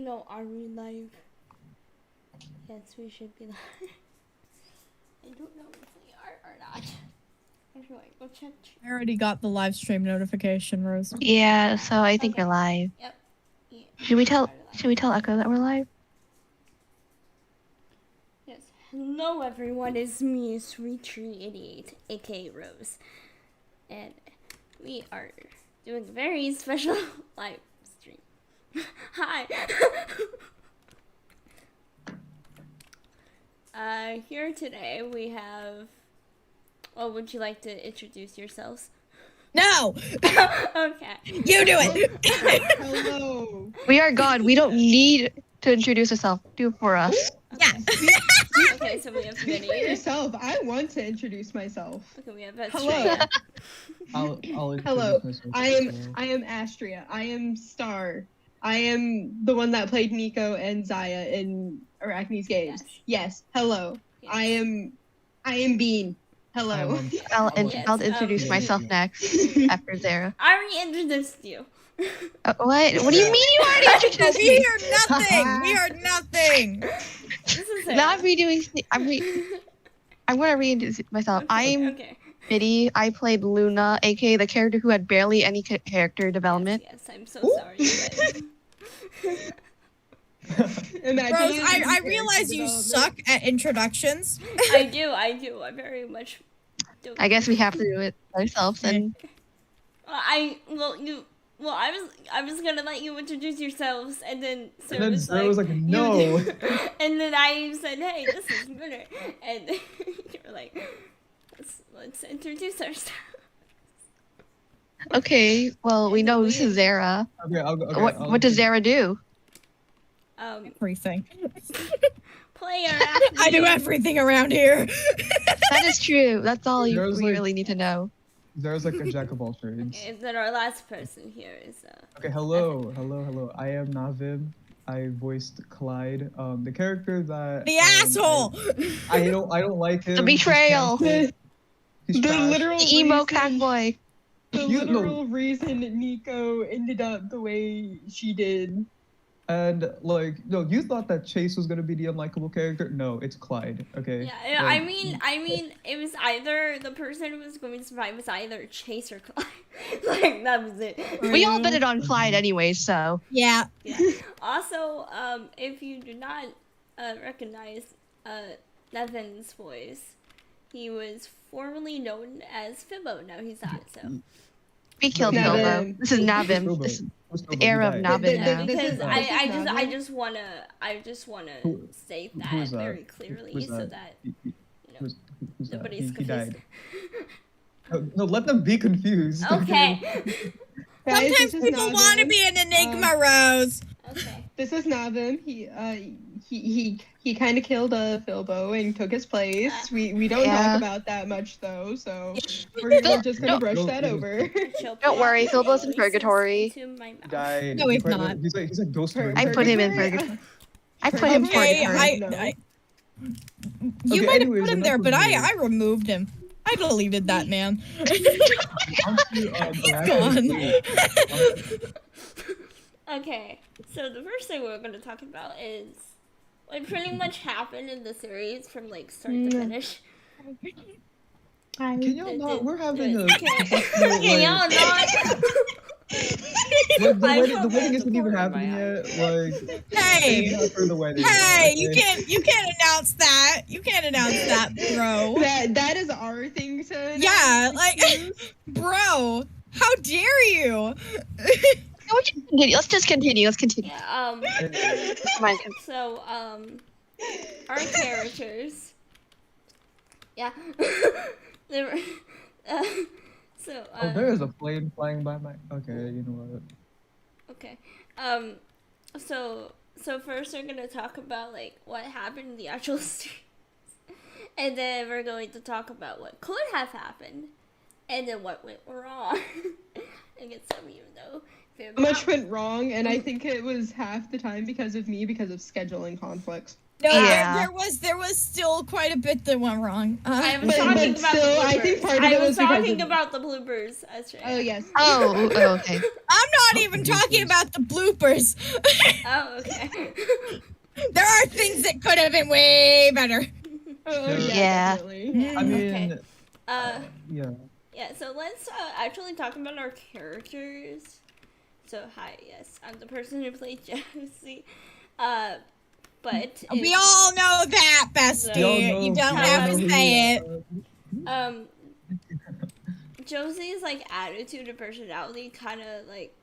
know, are we live? Yes, we should be live. I don't know if we are or not. Anyway, go check. I already got the live stream notification, Rose. Yeah, so I think we're live. Yep. Yeah. Should we tell Echo that we're live? Yes. Hello everyone, it's me, Sweet388, aka Rose. And we are doing a very special live stream. Hi! Here today we have... Oh, would you like to introduce yourselves? No! Okay. You do it! Hello. We are God. We don't need to introduce ourselves. Do it for us. Yeah. Okay, so we have Speak for Minnie. yourself. I want to introduce myself. Okay, we have Hello. Astria. I'll Hello. introduce myself. I am Astria. I am Star. I am the one that played Nico and Xaya in ARACHNE'S games. Yes. Hello. Yes. I am Bean. Hello. I'll Yes, introduce myself next after Xera. I already introduced you. What? What do you mean you already introduced We me? heard nothing! We heard nothing! This is Now I'm Sarah. redoing. I'm gonna reintroduce myself. I'm Okay. Biddy. I played Luna, aka the character who had barely any character development. Yes, I'm so sorry. But... Imagine Rose, you I character realize you development. suck at introductions. I do. I very much do. I guess we have to do it ourselves then. I was gonna let you introduce yourselves, and then Sarah And then was Sarah was like, "You no. do." And then I said, "Hey, this is Minnie," and you're like, "Let's introduce ourselves." Okay. Well, we know this is Xera. Okay, What does Xera do? Everything. Player. I do everything around here. That is true. That's all we There's, like- really need to know. There's like a jack of all trades. Okay, and then our last person here is Okay, hello. I am Navim. I voiced Clyde, the character that The asshole! I don't like him. The betrayal. The, He's the trash. literal The emo reason- cat boy. The You know- literal reason Nico ended up the way she did. And like, no, you thought that Chase was gonna be the unlikable character? No, it's Clyde. Okay. yeah. I Like, mean, it was either the person who was going to survive was either Chase or Clyde. Like that was it. We all bet it on Clyde anyway, so. Yeah. Yeah. Also, if you do not recognize Nevin's voice, he was formerly known as Fibbo. Now he's not. So We killed Navim. Bilbo. This is Navim. This is the era of Navim now. because This I Navin? just wanna Who- state who that is that? very clearly Who's so that? that Who's know, that? nobody's He confused. died. No, let them be confused. Okay. Guys, Sometimes this is people want to Navin. be an enigma, Rose. Okay. This is Navin. He kind of killed Philbo and took his place. We don't Yeah. talk about that much though, so we're just gonna No. brush No, that no. over. Don't worry, Philbo's in purgatory. Into my mouth. Died. No, he's not. He's like ghost. Pur- Rick. I put him in purgatory. I put him in Okay, purgatory. you Okay, might have anyways, put him enough there, of but me. I removed him. I deleted that man. On to, He's Arachne's. Okay, so the first thing we're going to talk about is what pretty much happened in the series from like start to finish. Can y'all not? We're having a. Okay, y'all not. Like, I the felt wedding bad isn't even for happening my yet. Like, Hey, save that for the wedding. hey, you okay? can't announce that. You can't announce that, bro. That is our thing to Yeah, like, bro, how dare you? Let's just continue. Let's continue. Yeah, Come on. so, our characters. Yeah. They were, so, Oh, there is a plane flying by my. Okay, you know what? Okay. So first we're gonna talk about like what happened in the actual series, and then we're going to talk about what could have happened, and then what went wrong. I guess some of you know. much went wrong, and I think it was half the time because of me, because of scheduling conflicts. No, Yeah. there was still quite a bit that went wrong. I was But talking about still, the bloopers. I think part of it was because talking of- about the bloopers, Astria. Oh yes. Oh, okay. I'm not even talking about the bloopers. Oh, okay. There are things that could have been way better. Oh Yeah. Yeah. definitely. I mean, Okay. yeah. Yeah, so let's actually talk about our characters. So, hi, yes, I'm the person who played Josie. But We all know that, bestie. Y'all know- You don't y'all have know to who say you it. are. Josie's like attitude and personality kind of like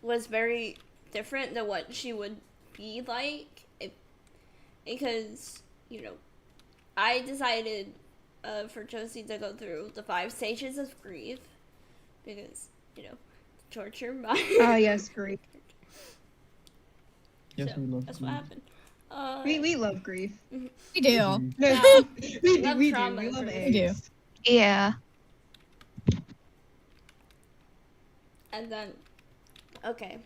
was very different than what she would be like because I decided for Josie to go through the 5 stages of grief because torture my Oh yes, great. Yes, so we love that's you. what happened. We love grief. We do. No, Yeah. we Love do. trauma We love and We do. eggs. Yeah. And then okay,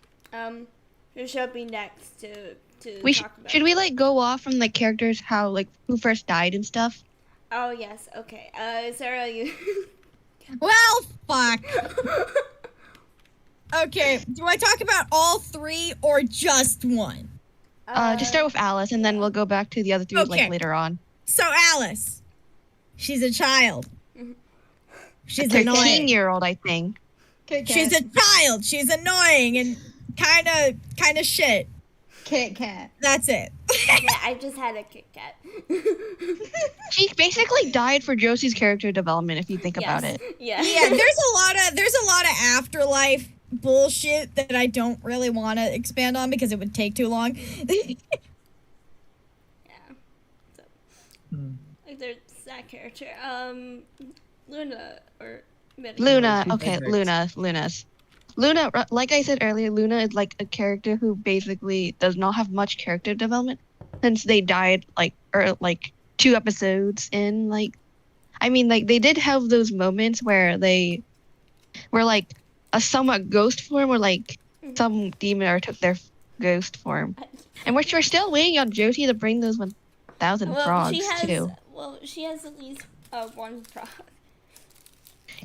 who should be next to We talk about? should we like go off from the characters how like who first died and stuff? Oh yes, okay. Xera, you. Well, fuck. Okay, do I talk about all 3 or just one? Just start with Alice, and then we'll go back to the other 3 Okay. like later on. So Alice, she's a child. She's annoying. 13-year-old, I think. Kit Kat. She's a child. She's annoying and kind of shit. Kit Kat. That's it. Yeah, I just had a Kit Kat. She basically died for Josie's character development, if you think about it. Yeah. Yeah, there's a lot of afterlife bullshit that I don't really want to expand on because it would take too long. Yeah. So, Hmm. like, there's that character. Luna or Betty. Luna, she's okay, next. Luna's. Luna, like I said earlier, Luna is like a character who basically does not have much character development since they died like 2 episodes in. Like, I mean, like they did have those moments where they were like a somewhat ghost form, or like some demon or took their ghost form, and we're still waiting on Josie to bring those 1,000 frogs too. Well, she has at least 1 frog.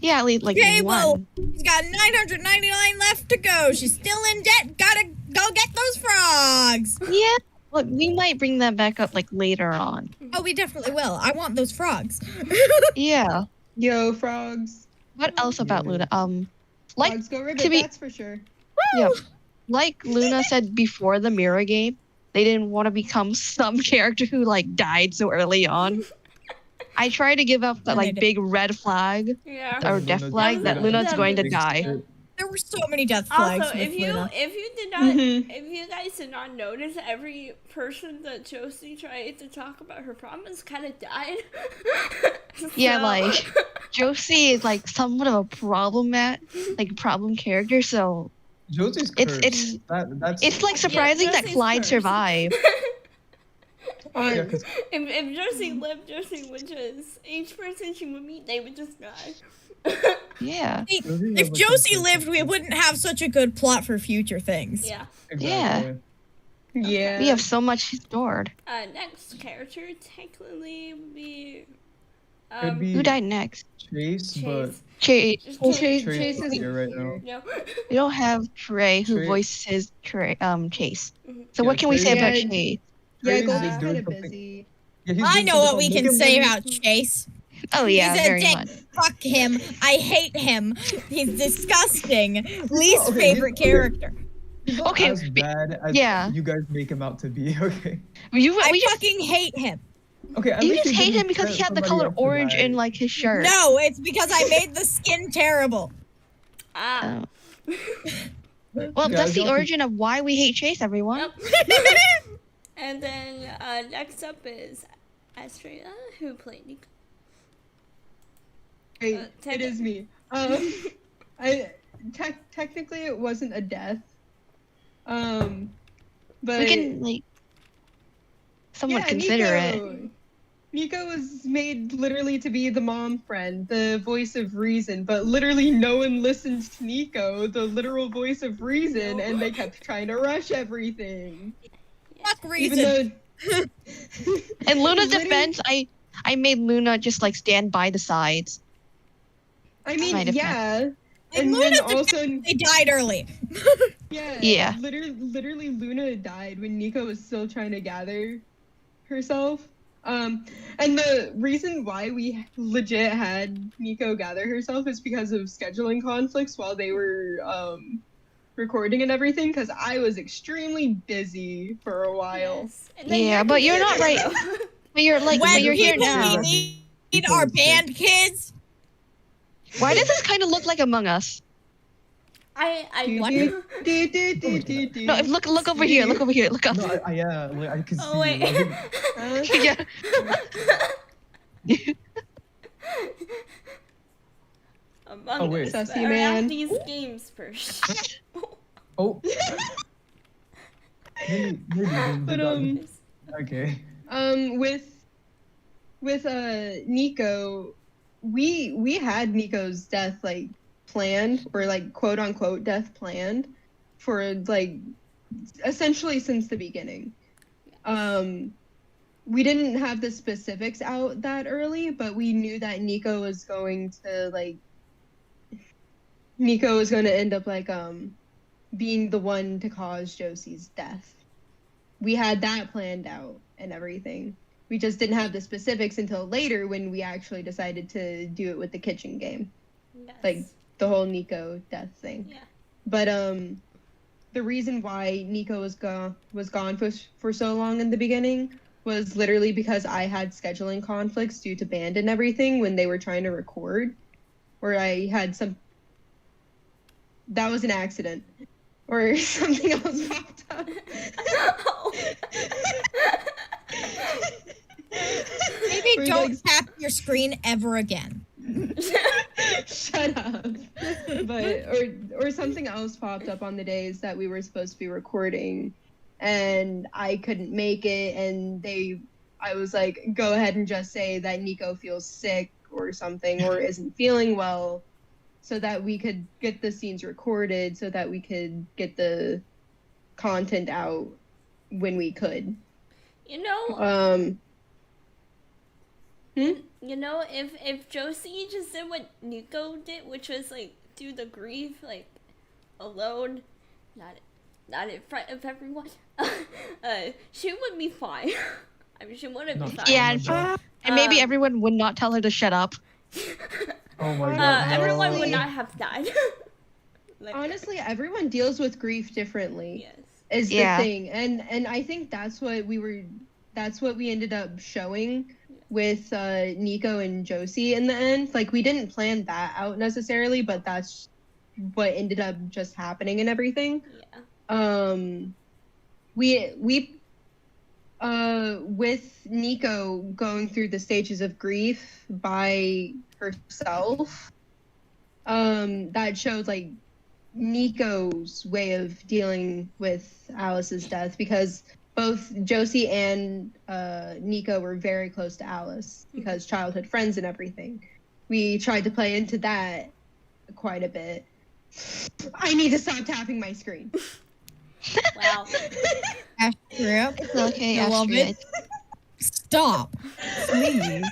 Yeah, at least like Okay, one. well, she's got 999 left to go. She's still in debt. Gotta go get those frogs. Yeah, look, we might bring that back up like later on. Oh, we definitely will. I want those frogs. Yeah. Yo, frogs. What else about Luna? Like Frogs go ribbit, to be- that's for sure. yeah, like Luna said before the mirror game, they didn't want to become some character who like died so early on. I try to give up that like big red flag Yeah. or Luna's death flag that gonna Luna's die. going to Big die. shit. There were so many death flags Also, with if you Luna. did not, Mhm. if you guys did not notice, every person that Josie tried to talk about her promise kind of died. Yeah, So- like Josie is like somewhat of a problem character, so Josie's It's- cursed. That's it's like surprising that Josie's Clyde cursed. survived. yeah, 'cause If Josie lived, Josie would just each person she would meet, they would just die. Yeah. Josie If has, like, Josie some lived, we cursed- wouldn't have such a good plot for future things. Yeah. Exactly. Yeah. We have so much stored. Next character technically would be Could be Who died next? Chase, but Chase. Chase. Just Well, Chase. Chase is here right now. No. We don't have Trey who Trey- voices Chase. Mhm. So Yeah, what can we say Trey- about Yeah, Chase? Yeah, Trey's Goldie's doing kind of something- busy. Yeah, he's I doing know something what we called can Make 'em say Ready. about Chase. Oh yeah, He's a very dick. much. Fuck him. I hate him. He's disgusting. Least Okay, favorite character. He's not Okay, as bad as yeah. you guys make him out to be. Okay. I We just fucking hate him. Okay. At you least just they hate didn't him because he set had the somebody color up to orange die. in like his shirt. No, it's because I made the skin terrible. Ah. Oh. Well, Yeah, that's I the don't origin of why we hate Chase, everyone. Yep. And then next up is Astria, who played Nico. Hey, Ted- it is me. Technically it wasn't a death. But We can like somewhat yeah, consider it. Nico was made literally to be the mom friend, the voice of reason, but literally no one listened to Nico, the literal voice of reason, No. and they kept trying to rush everything. Fuck Even reason. though In Luna's Literally- defense, I made Luna just like stand by the sides. I My mean, defense. yeah. In And then Luna's also, They died early. Yeah. Literally, Luna died when Nico was still trying to gather herself. And the reason why we legit had Nico gather herself is because of scheduling conflicts while they were recording and everything. Because I was extremely busy for a while. Yes. And then Yeah, your but you're not computer right. broke. But you're like, but When you're here people now. we need our band kids. Why does this kind of look like Among Us? I What? No, if look over here. Look over here. Look up. No, yeah, like, I can Oh see. wait. Like, Yeah. Among Oh, wait. Us, Sassy but man. these games first. oh. Maybe. But, Okay. With Nico, we had Nico's death like planned, or like quote unquote death planned for like essentially since the beginning. We didn't have the specifics out that early, but we knew that Nico was going to end up like being the one to cause Josie's death. We had that planned out and everything. We just didn't have the specifics until later when we actually decided to do it with the kitchen game. Yes. Like the whole Nico death thing. Yeah. But the reason why Nico was gone for so long in the beginning was literally because I had scheduling conflicts due to band and everything when they were trying to record, or I had some. That was an accident, or something else popped up. Maybe Or, don't like, tap your screen ever again. Shut up. But or something else popped up on the days that we were supposed to be recording, and I couldn't make it, and I was like, go ahead and just say that Nico feels sick or something, or isn't feeling well, so that we could get the scenes recorded, so that we could get the content out when we could. You know, you know, if Josie just did what Nico did, which was like do the grief like alone, not in front of everyone, she would be fine. I mean, she wouldn't be No. fine. Yeah, and maybe everyone would not tell her to shut up. Oh my god. No. Everyone would not have died. Like, Honestly, everyone deals with grief differently. yes. Is the Yeah. thing, and I think that's what we ended up showing with Nico and Josie in the end. Like, we didn't plan that out necessarily, but that's what ended up just happening and everything. Yeah. We with Nico going through the stages of grief by herself, that showed like Nico's way of dealing with Alice's death, because both Josie and Nico were very close to Alice because childhood friends and everything. We tried to play into that quite a bit. I need to stop tapping my screen. Wow. Astria, It's okay, I love Astria. it. Stop. Please.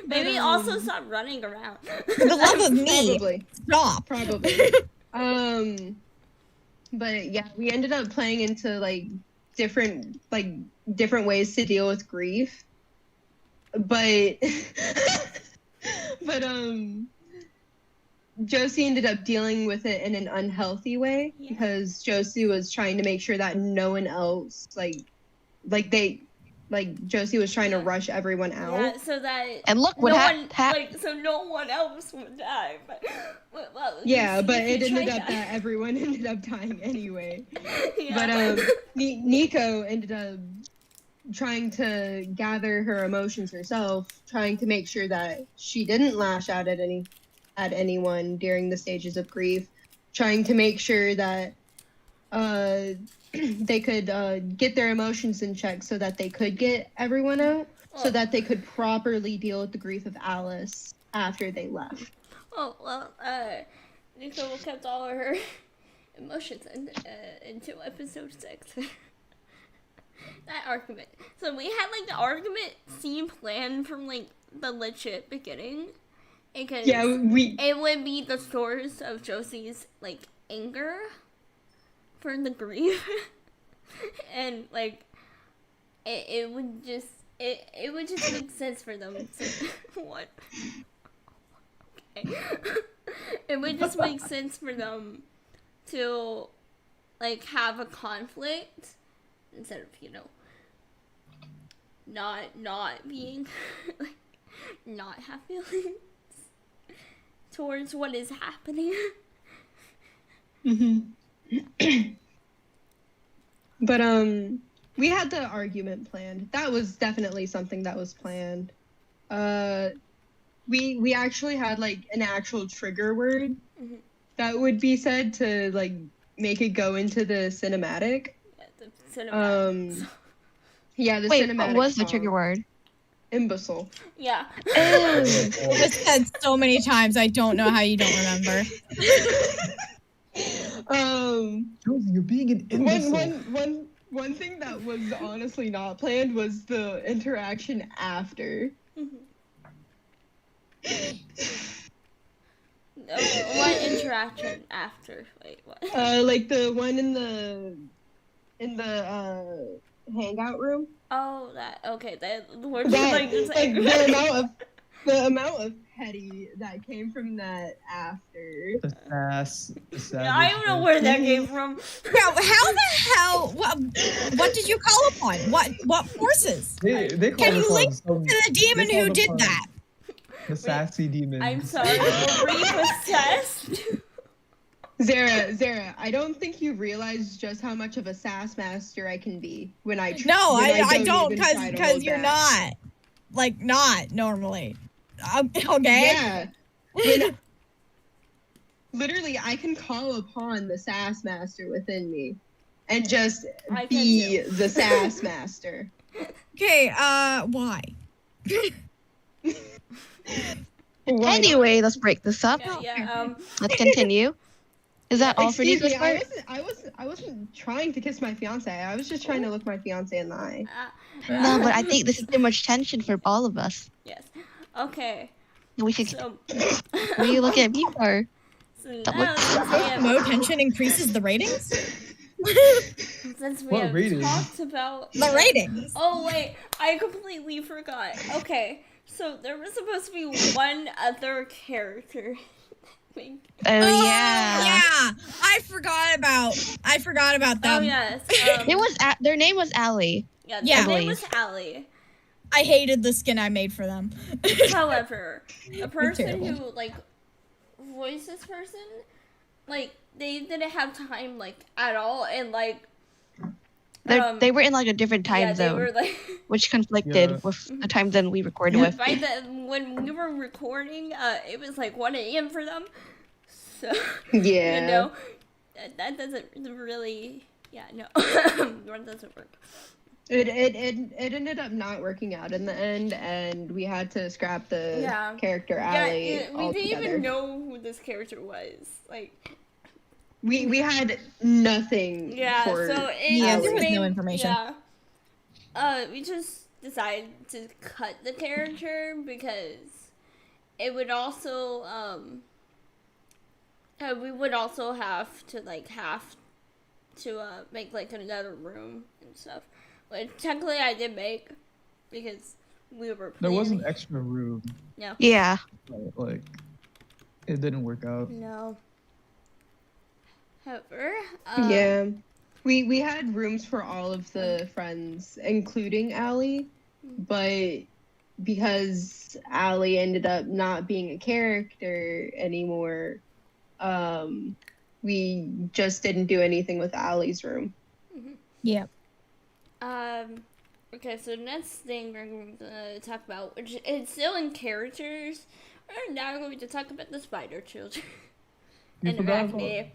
Maybe also stop running around. For the love of me, Probably. stop. Probably. But yeah, we ended up playing into like different ways to deal with grief. But Josie ended up dealing with it in an unhealthy way, Yeah. because Josie was trying to make sure that no one else Josie was trying to rush everyone out. Yeah, so that And look what no happened. one, so no one else would die. But well, Yeah, you but it tried ended up that everyone ended up dying anyway. Yeah. But Nico ended up trying to gather her emotions herself, trying to make sure that she didn't lash out at anyone during the stages of grief, trying to make sure that they could get their emotions in check so that they could get everyone out, so that they could properly deal with the grief of Alice after they left. Oh well, Nico kept all of her emotions into episode 6. that argument. So we had like the argument scene planned from like the legit beginning, because it would be the source of Josie's like anger for the grief, and like it would just make sense for them to what. Okay. It would just make sense for them to like have a conflict instead of, you know, not being like not have feelings towards what is happening. But we had the argument planned. That was definitely something that was planned. We actually had like an actual trigger word that would be said to like make it go into the cinematic. Yeah, the cinematic. Yeah, the Wait, cinematic. what was the song. trigger word? Imbecile. Yeah. It was said so many times. I don't know how you don't remember. Josie, you're being an imbecile. One thing that was honestly not planned was the interaction after. What interaction after? Wait, what? Like the one in the hangout room. Oh, that okay. We're just That, like just like the amount of petty that came from that after. The sass. Yeah, I don't know where that came from. Now, how the hell? What did you call upon? What forces? They Can you link some, to the demon they who called did upon that? The sassy demon. I'm sorry, we're repossessed. Zera, I don't think you realize just how much of a sass master I can be when I No, when I don't, even try to because hold you're back. not normally. Okay. Yeah. Literally, I can call upon the sass master within me and just I can be too. the sass master. Okay. Why? Why Anyway, let's break this up. Yeah. Let's continue. Is that all for Excuse Nico's me, part? I wasn't trying to kiss my fiance. I was just trying to look my fiance in the eye. No, but I think this is too much tension for all of us. Yes. Okay. We should. So. What are you looking at me for? So Don't now, look- Low tension increases the ratings. since we What have rating? talked about The ratings. Oh wait, I completely forgot. Okay, so there was supposed to be one other character. Oh yeah. Yeah. I forgot about them. Oh yes. It was. Their name was Allie. Yeah. Yeah. Their name was Allie. I hated the skin I made for them. However, the person terrible. who like voiced this person, like they didn't have time like at all, and like They were in like a different time yeah, zone, they were like which conflicted Yeah. with the time zone we recorded with. by the when we were recording, it was like 1 a.m. for them. So Yeah. you know, that doesn't really. Yeah, no, that doesn't work. It ended up not working out in the end, and we had to scrap the Yeah. character Allie Yeah, we altogether. didn't even know who this character was. Like, We had nothing. yeah, for so it Yeah, just there was no made- information. Yeah. We just decided to cut the character because it would also we would also have to make like another room and stuff. Which technically I did make because we were There was an planning- extra room. Yeah. But, like, it didn't work out. No. However, Yeah. We had rooms for all of the friends, including Allie, but because Allie ended up not being a character anymore, we just didn't do anything with Allie's room. Yeah. Okay, so next thing we're going to talk about, which is still in characters, we're now going to talk about the spider children. You And forgot about- Arachne.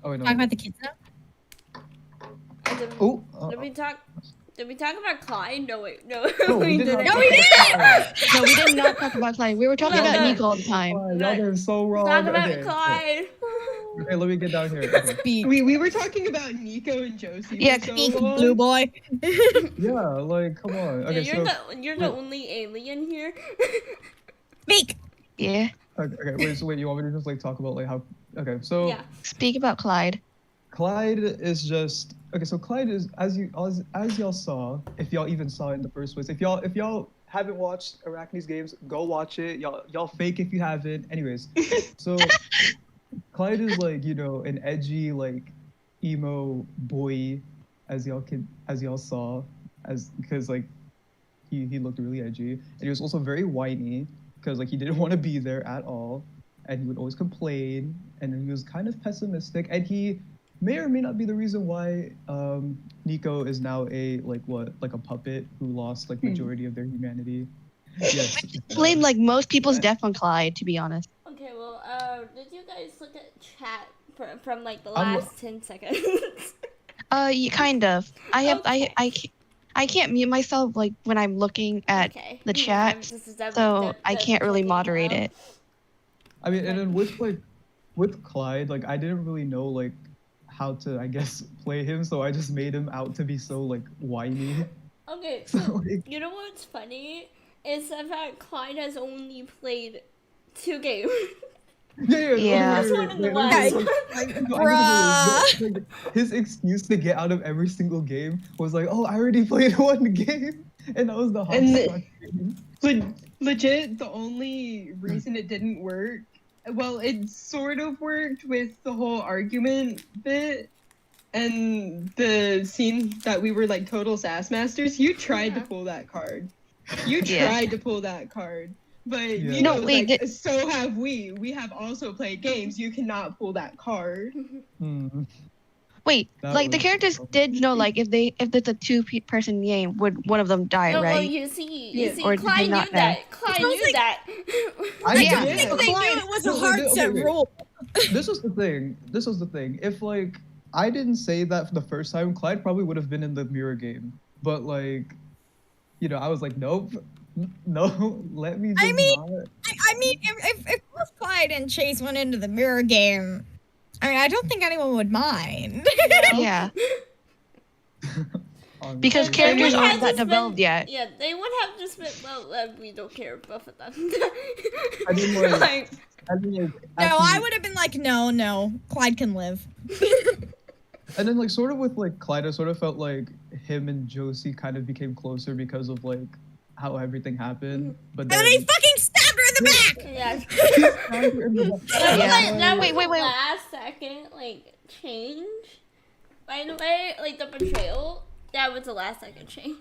Oh, Talk no. about the kids now. Oh, Did we talk about Clyde? No, wait, no, no, we did didn't. not No, we talk about Clyde. No, we did not talk about Clyde. We were talking No, about no. Nico all the time. Y'all are so wrong. Talk about Okay. Clyde. Okay, let me get down here. Okay. Speak, We were talking about Nico and Josie Yeah, for so speak, long. blue boy. Yeah, like come on. Okay, Yeah, you're the only alien here. Speak. Yeah. okay, wait, so wait, you want me to just like talk about like how? Okay, so Yeah. Speak about Clyde. Clyde is just okay. So Clyde is as y'all saw, if y'all even saw it in the first place. If y'all haven't watched Arachne's games, go watch it. Y'all fake if you haven't. Anyways, so Clyde is like an edgy like emo boy, as y'all saw, because like he looked really edgy, and he was also very whiny because like he didn't want to be there at all, and he would always complain, and he was kind of pessimistic, and he may or may not be the reason why Nico is now like a puppet who lost like majority of their humanity. Yes. Explain like most people's death on Clyde, to be honest. Okay, well, did you guys look at chat from like the I'm- last 10 seconds? Kind of. Okay. I can't mute myself like when I'm looking at Okay. the Yeah, chat, I'm just so I can't really checking moderate out. it. I mean, and then with Clyde, like I didn't really know like how to, I guess, play him, so I just made him out to be so like whiny. Okay, So so like, you know what's funny? Is the fact Clyde has only played 2 games. Yeah. This one and the wait, last wait, one. wait, no, Bruh. like, his excuse to get out of every single game was like, "Oh, I already played one game," and that was the And hopscotch game. Legit, the only reason it didn't work, well, it sort of worked with the whole argument bit and the scene that we were like total sass masters. You tried to Yeah. pull that card. You Yeah. tried to pull that card. But Yeah. Nico No, was wait, like, so have we. We have also played games. You cannot pull that card. Hmm. Wait, That like the was- characters did know like if it's a person game, would one of them die, No, well, right? you see, Yeah. Or did they Clyde knew not know? that. Clyde It was knew like- that. I Yeah. did. think they knew it was a No, wait, hard okay, set wait. rule. This was the thing. This was the thing. If like I didn't say that the first time, Clyde probably would have been in the mirror game. But like, I was like, nope, no, let me just I mean- not. I mean, if both Clyde and Chase went into the mirror game, I mean, I don't think anyone would mind. Yeah, honestly. because They characters would aren't have that just been- developed yet. Yeah, they would have just been, well, we don't care, both of them. I mean, like, Like, I mean, like, No, after- I would have been like, no, Clyde can live. And then like sort of with like Clyde, I sort of felt like him and Josie kind of became closer because of like how everything happened. But And then then he fucking stabbed her in the back! yeah. That was Yeah. like, that was Wait. last second, like, change. By the way, like, the betrayal, that was the last second change.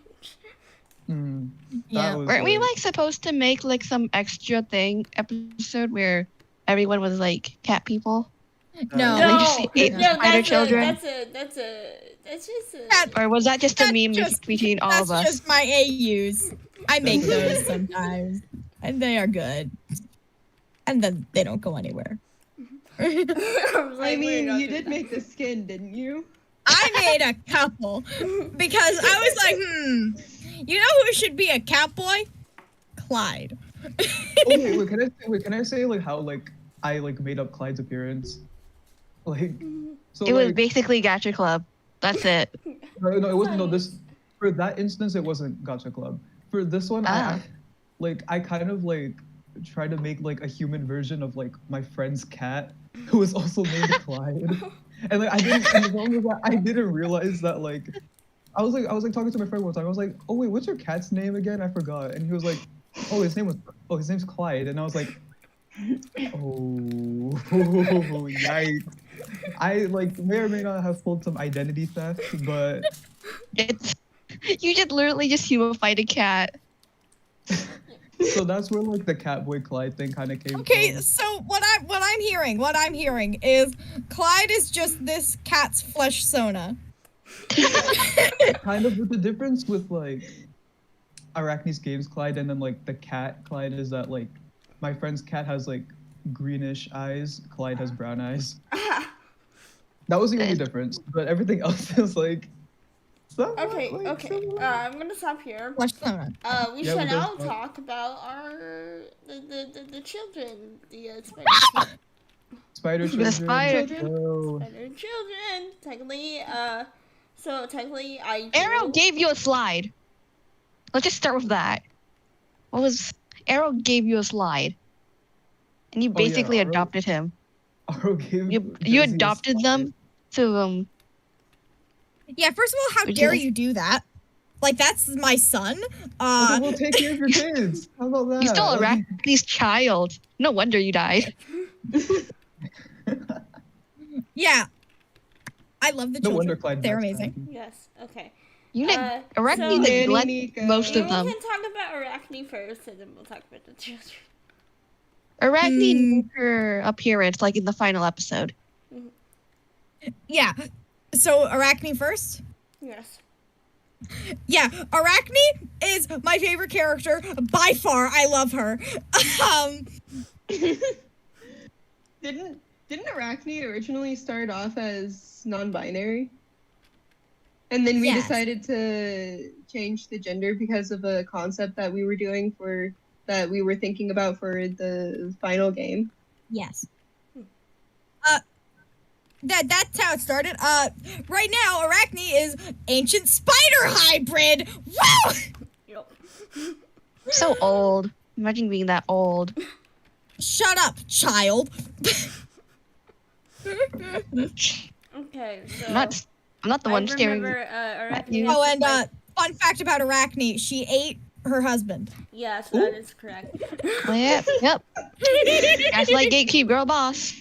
Mm, that Yeah. was, Weren't we like supposed to make like some extra thing episode where everyone was like cat people? No. They just ate no, spider children? that's just a, That- Or was that just a That's meme just- between all That's of us? just my AUs. I make That's- those sometimes. And they are good. And then they don't go anywhere. I was I like, we're mean, not you doing did that. make the skin, didn't you? I made a couple because I was like, you know who should be a cowboy? Clyde. Oh, wait, can I say like how like I like made up Clyde's appearance? Like, so It was like, basically Gacha Club. That's it. no, it wasn't. No, Nice. this for that instance, it wasn't Gacha Club. For this one, Ah. I kind of like tried to make like a human version of like my friend's cat, who was also named Clyde. And like and the problem was that I didn't realize that like I was like talking to my friend one time. I was like, oh wait, what's your cat's name again? I forgot. And he was like, his name's Clyde. And I was like, oh, yikes. I like may or may not have pulled some identity theft, but It's you just literally just humified a cat. so that's where like the Catboy Clyde thing kind of came Okay, from. so what I'm hearing is Clyde is just this cat's flesh sona. Kind of with the difference with like Arachne's Games Clyde and then like the cat Clyde is that like my friend's cat has like greenish eyes, Clyde has brown eyes. That was the only difference, but everything else is like somewhat, Okay, like, okay. similar. I'm gonna stop here. Flesh sona. We Yeah, should we now both- talk about the children, the spiders. Spider children. The spider. No. Spider children. Technically, so technically I. Arrow gave you a slide. Let's just start with that. What was Arrow gave you a slide, and you Oh, yeah, basically Arrow- adopted him. Arrow gave You Jesse a adopted slide. them to Yeah, first of all, how Would you dare like- you do that? Like, that's my son. Okay, we'll take care of your kids. How about that? You stole Arachne's child. No wonder you died. Yeah. I love the No children. wonder Clyde. They're died. amazing. Yes. Okay. You Arachne so- neglect Nico. most We of them. can talk about Arachne first, and then we'll talk about the children. Arachne Hmm. made her appearance like in the final episode. Yeah. So, Arachne first? Yes. Yeah, Arachne is my favorite character by far. I love her. Didn't Arachne originally start off as non-binary? And then we Yes. decided to change the gender because of a concept that we were doing that we were thinking about for the final game. Yes. That's how it started. Right now, Arachne is ancient spider hybrid. Woo! Yup. So old. Imagine being that old. Shut up, child. Okay. So I'm not the one staring. remember, at Arachne. you. has Oh, to and fight- fun fact about Arachne: she ate her husband. Yes, that is correct. Yep, yep. Gaslight gatekeep, girl boss.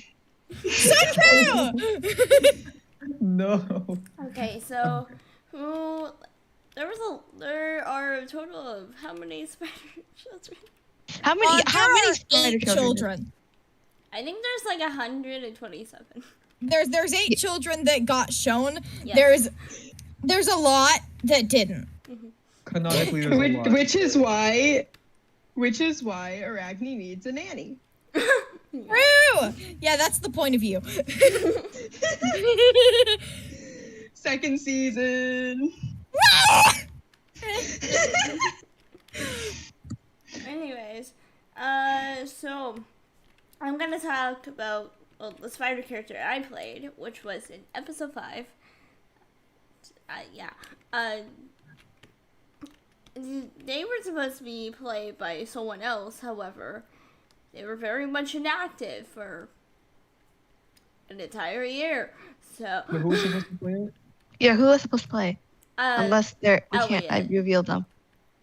So true. No. Okay, so there are a total of how many spider children? How many There are spider 8 children. I think there's like 127. There's 8 children that got shown. Yes. There's a lot that didn't. Canonically, there's a lot. Which is why Arachne needs a nanny. True. Yeah, that's the point of view. Second season. Anyways, so I'm gonna talk about the spider character I played, which was in episode 5. They were supposed to be played by someone else. However, they were very much inactive for an entire year. So, Wait, who was supposed to play it? Yeah, who was supposed to play? Unless we can't. I Elliot. revealed them.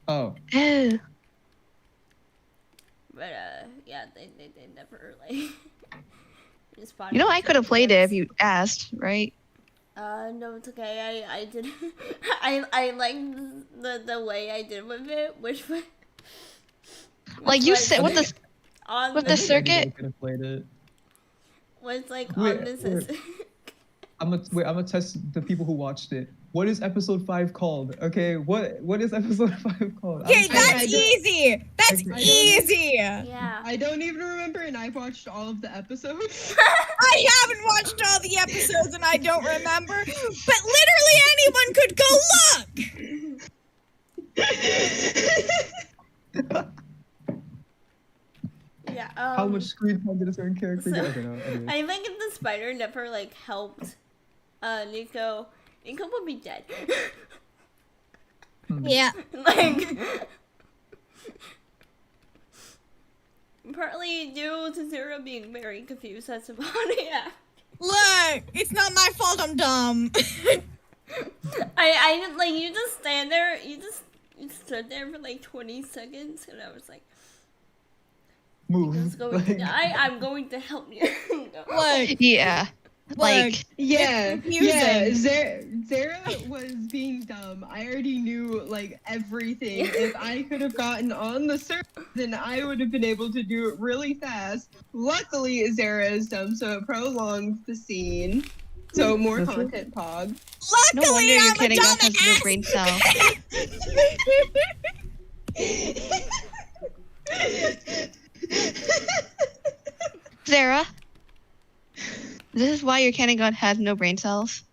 Oh. Ew. but yeah, they never like. responded You know, I to could have played it if videos. you asked, right? No, it's okay. I did. I liked the way I did with it, which was Like you said, with the on with the, the circuit- I could have played it. was like Wait, on this. wait. I'm gonna test the people who watched it. What is episode 5 called? Okay, what is episode 5 called? Okay, I'm- that's I don't- easy. That's I don't- easy. Yeah. I don't even remember, and I've watched all of the episodes. I haven't watched all the episodes and I don't remember, but literally anyone could go look. Yeah. How much screen time did a certain character so- get? Okay, no, anyway. I think if the spider never like helped, Nico would be dead. Yeah. Like, partly due to Xera being very confused as to how to act. Look, it's not my fault I'm dumb. I didn't like you just stand there. You stood there for like 20 seconds, and I was like, Move. "Who's going to die? I'm going to help you." Look, Yeah. Like Yeah, confusing. yeah. Xera was being dumb. I already knew like everything. If I could have gotten on the server, then I would have been able to do it really fast. Luckily, Xera is dumb, so it prolongs the scene. So more That's true. content, Pog. no luckily wonder your I'm a kidding us has no dumbass. brain cell. Sarah, this is why your cannon gun has no brain cells.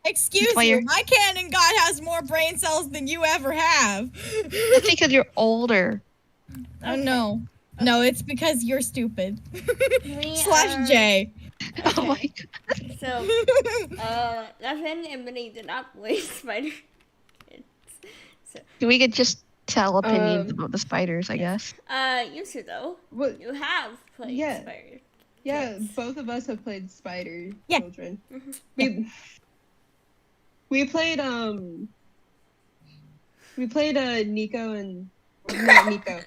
Excuse That's why you, you're- my cannon god has more brain cells than you ever have. That's because you're older. Oh no. No, it's because you're stupid. We Slash are- J. Oh my god. So, Nothing and Minnie did not play Spider. We could just tell opinions Um, about the spiders, I guess. You two though. What? You have played Yeah. Spider. Yeah, Yes. both of us have played Spider Yeah. Children. Mhm. We played Nico and not Nico.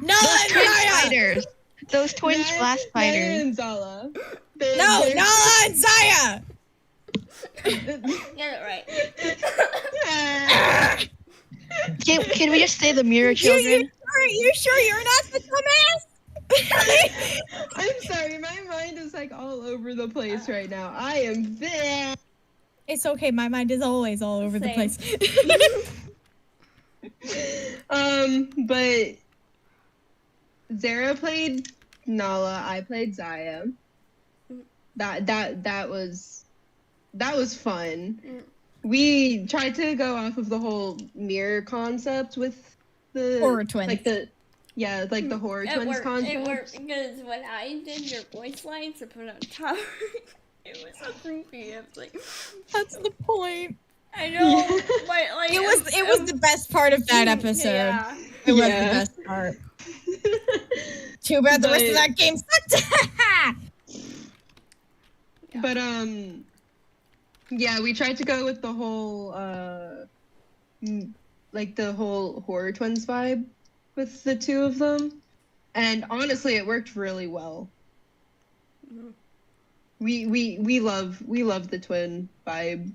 No, Twin Zaya! spiders. Those twin Naya- glass Naya spiders. and Zala. No, Nala and Zaya! Get it right. Can we just say the mirror children? You sure you're not the dumbass? I'm sorry, my mind is like all over the place right now. I am there. It's okay, my mind is always all over the Same. place. But Xera played Nala, I played Zaya. That was fun. Mm. We tried to go off of the whole mirror concept with the Horror twins. like the horror It twins worked. concept. It worked because when I did your voice lines to put on top, it was so creepy. I was like, That's the point. I know, but like It was the best part of that episode. Yeah. It was Yeah. the best part. Too bad the rest of But- that game sucked. But yeah, we tried to go with the whole like the whole horror twins vibe with the two of them, and honestly, it worked really well. Mhm. We love the twin vibe.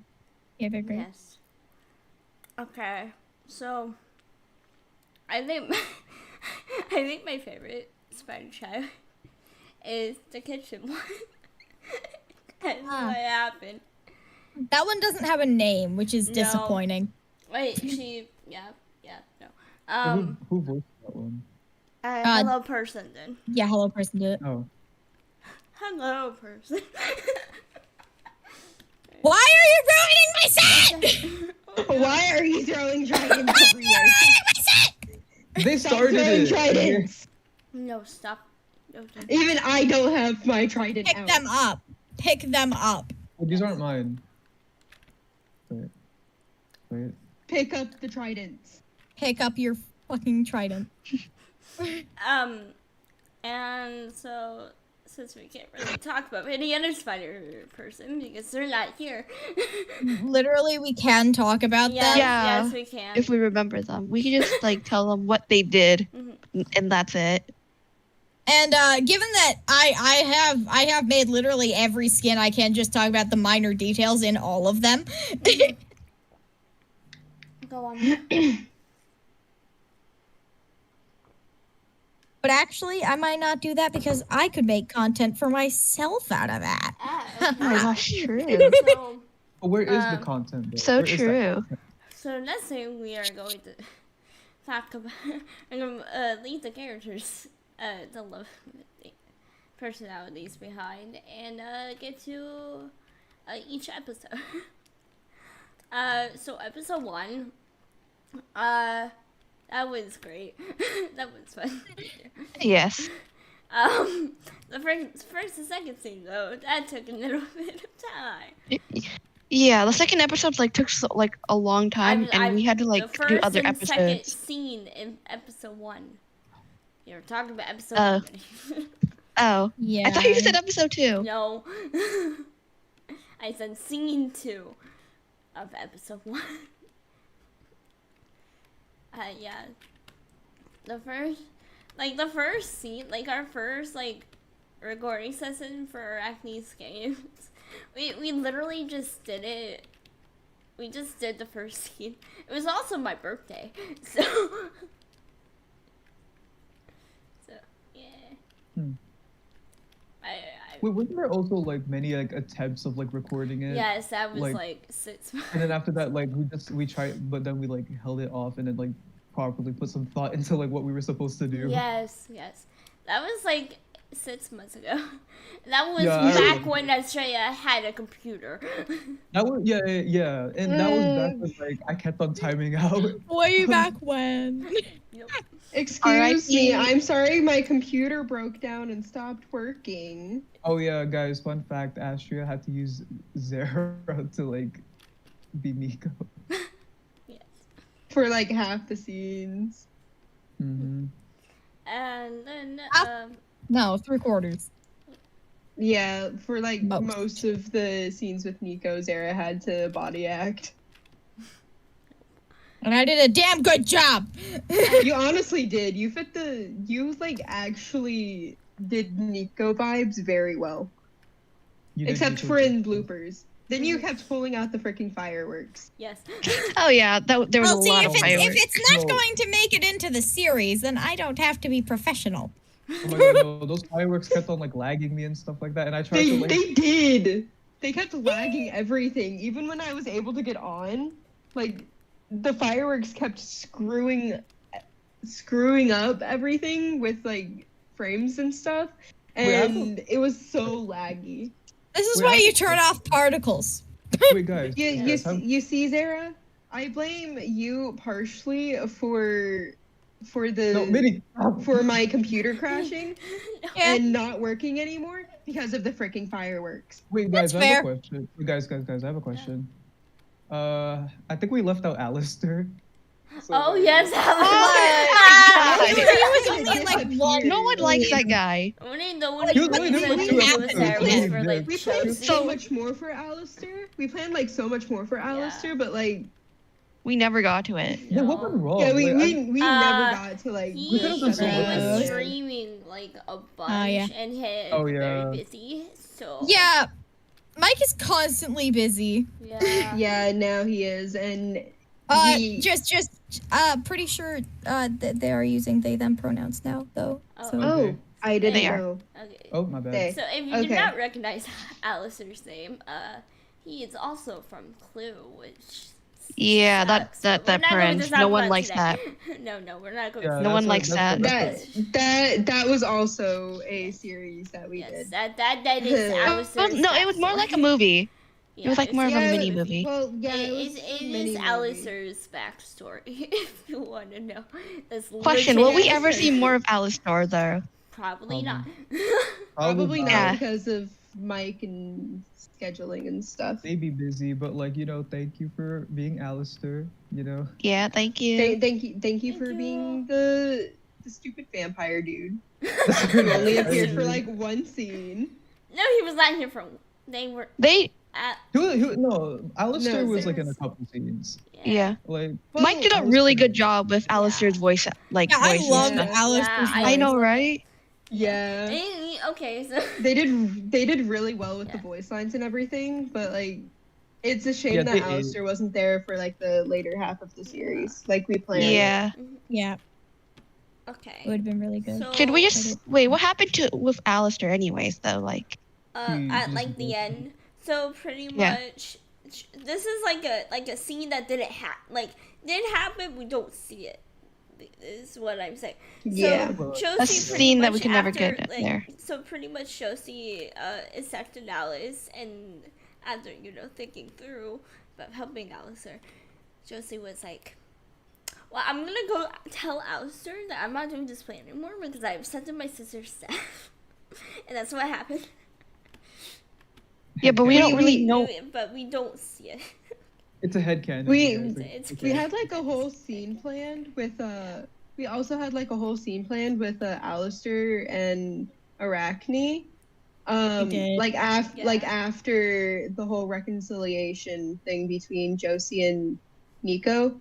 Yeah, they're great. Yes. Okay, so I think I think my favorite Spider Child is the kitchen one. That's what happened. That one doesn't have a name, which is No. disappointing. Wait, no. Who voiced that one? Hello person then. Yeah, hello person did it. Oh. Hello person. Why are you ruining my set? Why are you throwing dragons everywhere? They Stop started throwing it. tridents. No, stop. No, don't. Even I don't have my trident Pick out. them up. Pick them up. Oh, these aren't mine. Wait. Pick up the tridents. Pick up your fucking trident. And so since we can't really talk about any other spider person because they're not here. Literally, we can talk about Yes, them. Yeah. yes, we can. If we remember them, we can just like tell them what they did, and that's it. And given that I have made literally every skin I can, just talk about the minor details in all of them. Go on. But actually, I might not do that because I could make content for myself out of that. Oh my gosh, true. So, Oh, where is the content? Though? So Where is that true. content? so next thing we are going to talk about, I'm going to lead the characters, the love personalities behind, and get to each episode. So episode 1, that was great. That was fun. Yes. The first and second scene though, that took a little bit of time. Yeah, the second episode like took a long time, and we had to like the do first other and second episodes. scene in episode 1. You're talking about episode Oh. 1. Oh, Yeah. I thought you said episode 2. No. I said scene 2 of episode 1. Yeah. The first scene, like our first like recording session for Arachne's games, we literally just did it. We just did the first scene. It was also my birthday, so yeah. Hmm. I Wasn't there also like many like attempts of like recording it? yes, that was like- like 6 months. And then after that, like we tried, but then we like held it off and then like properly put some thought into like what we were supposed to do. Yes, yes. That was like 6 months ago. That was Yeah, I back remember. when Astria had a computer. That was yeah, and that was back when like I kept on timing out. Way back when. Yep. Excuse me, R.I.P. I'm sorry my computer broke down and stopped working. Oh yeah, guys, fun fact: Astria had to use Xera to like be Nico. Yes. For like half the scenes. Mm-hmm. And then No, 3/4. Yeah, for like Most. most of the scenes with Nico, Xera had to body act. And I did a damn good job. You honestly did. You like actually did Nico vibes very well. You did Except Nico for in justice. bloopers. Then you kept pulling out the freaking fireworks. yes. Oh yeah, there was Well, a see, lot if of it's, fireworks. if it's not No. going to make it into the series, then I don't have to be professional. Oh my god, no, those fireworks kept on like lagging me and stuff like that, and I tried to like. They did. They kept lagging everything. Even when I was able to get on, like the fireworks kept screwing up everything with like frames and stuff. Wait, I And it was so laggy. This is Wait, why I- you turn off particles. Wait, guys. You see, Xera? I blame you partially for No, Minnie. for my computer crashing Yeah. and not working anymore because of the freaking fireworks. Wait, guys, That's I have fair. a question. Wait, guys, I have a question. I think we left out Alistair. So, Oh like, yes. Oh my He God. was only in like one. No one likes that guy. Only the He was only there for reason 2 he was episodes. there was for like We planned Chelsea. so much more for Alistair. We planned like so much more for Alistair, but like We never got to it. Yeah, what went wrong? yeah, Like, we never got to like He, We could've done he so much was more. streaming like a bunch yeah. and he Oh, very yeah. busy. So Yeah, Mike is constantly busy. yeah. Yeah, now he is, and he- Just pretty sure that they are using they them pronouns now though. Oh. So Okay. I didn't They are. know. Okay. Oh, my bad. They. So if you Okay. did not recognize Alistair's name, he is also from Clue, which Yeah, sucks, but we're that not going to parent. talk No one about likes that. today. No, we're not going Yeah, to. No one that's likes that. That was also a series that we Yes, did. that is Well, Alistair's. No, it was more like a backstory. movie. Yeah, was like more of a it's mini movie. Well, yeah, It was is, a it mini is movie. Alistair's backstory, if you want to know. That's Question: Will we legit ever see Alistair. more of Alistair though? Probably not. Probably not Yeah. because of Mike and scheduling and stuff. They be busy, but like thank you for being Alistair. You know. Yeah, thank you. Thank you Thank for you. being the stupid vampire dude who Who only appeared for like one scene. No, he was not here for. They were They, at. No, Alistair No, was like in a there's- couple scenes. yeah. Like Mike did a Alistair- really good job with Alistair's voice, like yeah, I voice. love Yeah. Alistair's Yeah, I voice. know, right? Yeah. Okay, so. They did really well with the Yeah. voice lines and everything, but like it's a shame Yeah, that they- Alistair wasn't there for like the later half of the series, like we planned. Yeah. Yeah, Okay. it would have been really good. So, Should we just wait? What happened to with Alistair, anyways? Though, like, at like the end? So pretty Yeah. much, this is like a scene that didn't happen. We don't see it. Is what I'm saying. Yeah. So, a Josie pretty scene that we much can never after, get like, there. So pretty much Josie accepted Alice, and after thinking through about helping Alistair, Josie was like, "Well, I'm gonna go tell Alistair that I'm not doing this play anymore because I've sent to my sister's staff," and that's what happened. yeah, but we don't really know. But we don't see it. It's a headcanon. We- guys. It's We had like a whole scene planned with we also had like a whole scene planned with Alistair and Arachne. did. Like Yeah. after the whole reconciliation thing between Josie and Nico.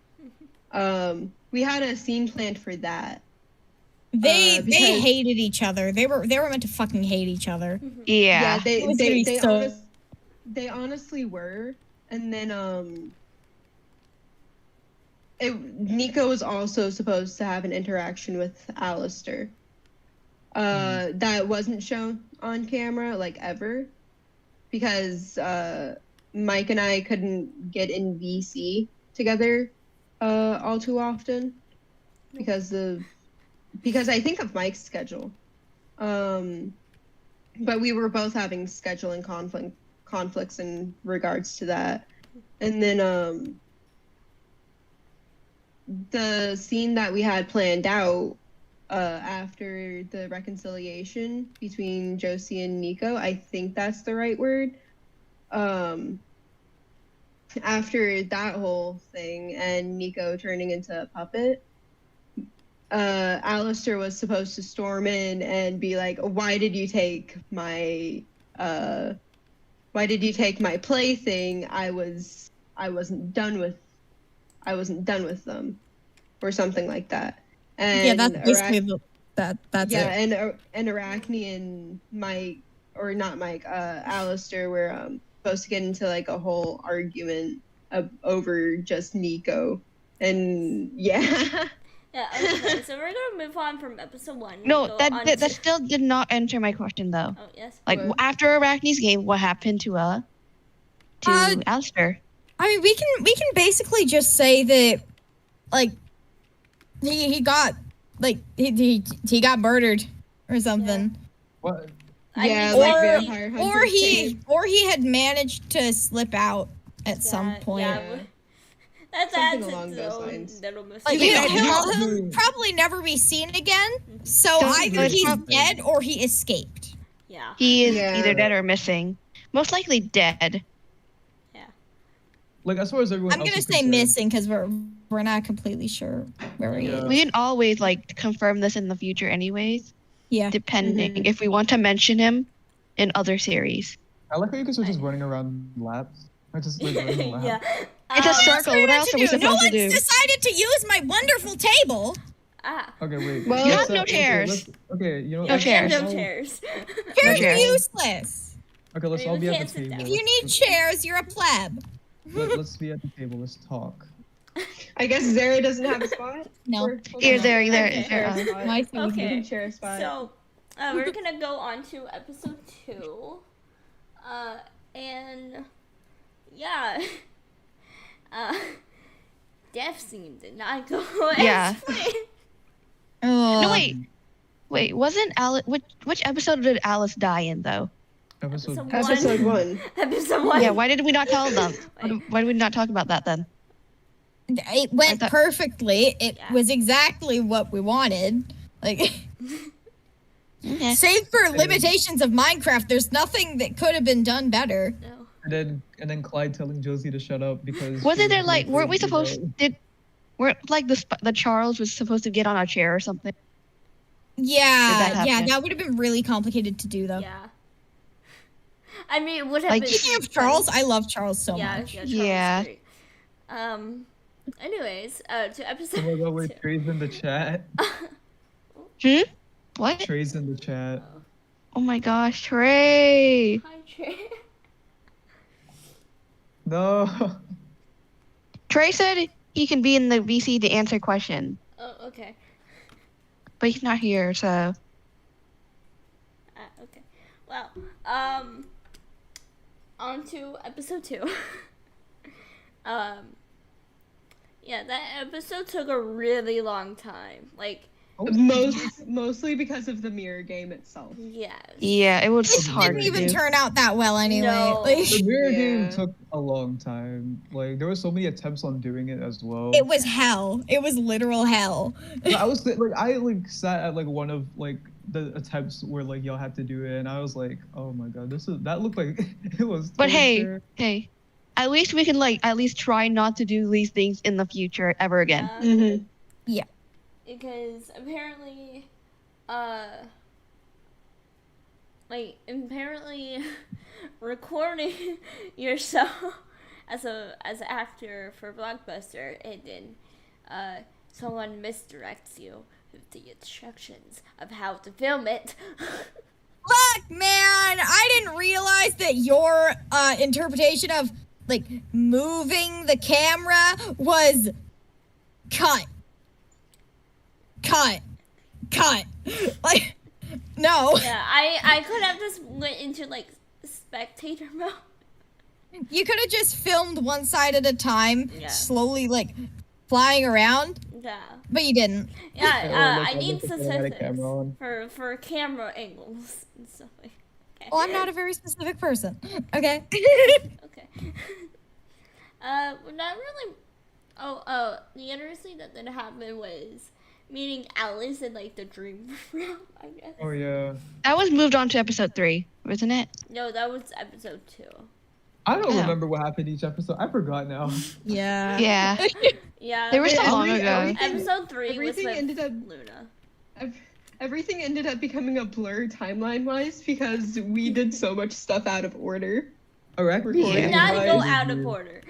We had a scene planned for that. They because- hated each other. They were meant to fucking hate each other. Yeah. they It was gonna be so- they honestly were, and then Nico was also supposed to have an interaction with Alistair. That wasn't shown on camera like ever, because Mike and I couldn't get in VC together all too often because I think of Mike's schedule. but we were both having scheduling conflicts in regards to that. And then the scene that we had planned out after the reconciliation between Josie and Nico, I think that's the right word. After that whole thing and Nico turning into a puppet, Alistair was supposed to storm in and be like, why did you take my plaything? I wasn't done with them, or something like that. And yeah, that's basically that's yeah, it. and Arachne and Mike, or not Mike, Alistair were supposed to get into like a whole argument over just Nico, and yeah. Yeah, okay, so we're gonna move on from episode 1. No, go that on that, to- that still did not answer my question though. Oh, yes. Like What? after Arachne's game, what happened to Alistair? I mean, we can basically just say that, like, he got like he got murdered or something, What? Yeah, mean, like or- Vampire Hunter or he had managed to slip out at some point. Yeah, that's Something its along those own lines. little Like, mystery. he'll probably never be seen again. So Don't either think he's about it. dead or he escaped. Yeah. He is Yeah. either dead or missing. Most likely dead. Like as far as everyone I'm else gonna is say concerned, missing because we're not completely sure where he Yeah. is. We can always like confirm this in the future, anyways, Yeah. depending if we want to mention him in other series. I like how you guys are just running around laps. I just like running laps. Yeah. It's a Um, circle. What else are we No supposed one's to do? decided to use my wonderful table. Ah. Okay, wait. Well- You let's, have no okay, chairs. let's- Okay, you know. No let's- chairs. Random let's all- chairs. Chairs are chairs. useless. Okay, let's I mean, all we be at can't the sit table. down. If you need chairs, you're a pleb. Let's be at the table. Let's talk. I guess Xera doesn't have a spot. No. Or- hold Here, on. there, Okay. there. Share a spot. My thing. Okay. You can share a spot. So, we're gonna go on to episode 2. And yeah. Death scene did not go Yeah. as planned. No, wait. Wasn't Alice? Which episode did Alice die in though? Episode. Episode 1. Episode 1. Yeah. Why did we not tell them? Why did we not talk about that then? It went I thought- perfectly. It Yeah. was exactly what we wanted. Like, Okay. save for limitations of Minecraft, there's nothing that could have been done better. No. And then Clyde telling Josie to shut up because. Wasn't she there was like? being Weren't we crazy supposed? about- Weren't like the Charles was supposed to get on a chair or something? Yeah, that yeah, happen? that would have been really complicated to do, though. Yeah. I mean, it would have Like- been. Speaking of Charles, I love Charles so yeah, much. yeah, Charles Yeah. is great. Anyways, to episode. Oh my god, wait, 2. Trey's in the chat. What? Trey's in the chat. Oh my gosh, Trey. Hi, Trey. No. Trey said he can be in the VC to answer questions, Oh, okay. but he's not here, so. Okay. Well, on to episode 2. Yeah, that episode took a really long time. Like, Mostly because of the mirror game itself. yes. Yeah, it was It hard didn't to even do. turn out that well anyway. No. Like, The mirror Yeah. game took a long time. Like there were so many attempts on doing it as well. it was hell. It was literal hell. I was like, I sat at like one of like the attempts where like y'all had to do it, and I was like, oh my god, that looked like it was. But torture. hey, at least we can like at least try not to do these things in the future ever again. Mm-hmm. Because apparently, recording yourself as an actor for Blockbuster, and then someone misdirects you with the instructions of how to film it. Look, man, I didn't realize that your interpretation of like moving the camera was cut. Like, no. Yeah, I could have just went into like spectator mode. You could have just filmed one side at a time, Yeah. slowly like flying around, Yeah. but you didn't. Yeah, Or, like, I need put the cinematic statistics camera on. for camera angles and stuff like. Well, I'm not a very specific person. Okay. Okay. Not really. The other thing that did happen was meeting Alice in like the dream realm, I guess. Oh yeah. That was moved on to episode 3, wasn't it? No, that was episode 2. I don't Oh. remember what happened each episode. I forgot now. Yeah. Yeah. Yeah. They were so Every- long ago. everything- Episode 3 was everything with ended up- Luna. Everything ended up becoming a blur timeline-wise because we did so much stuff out of order. Arachne's Yeah. Did game not is go weird. out of order.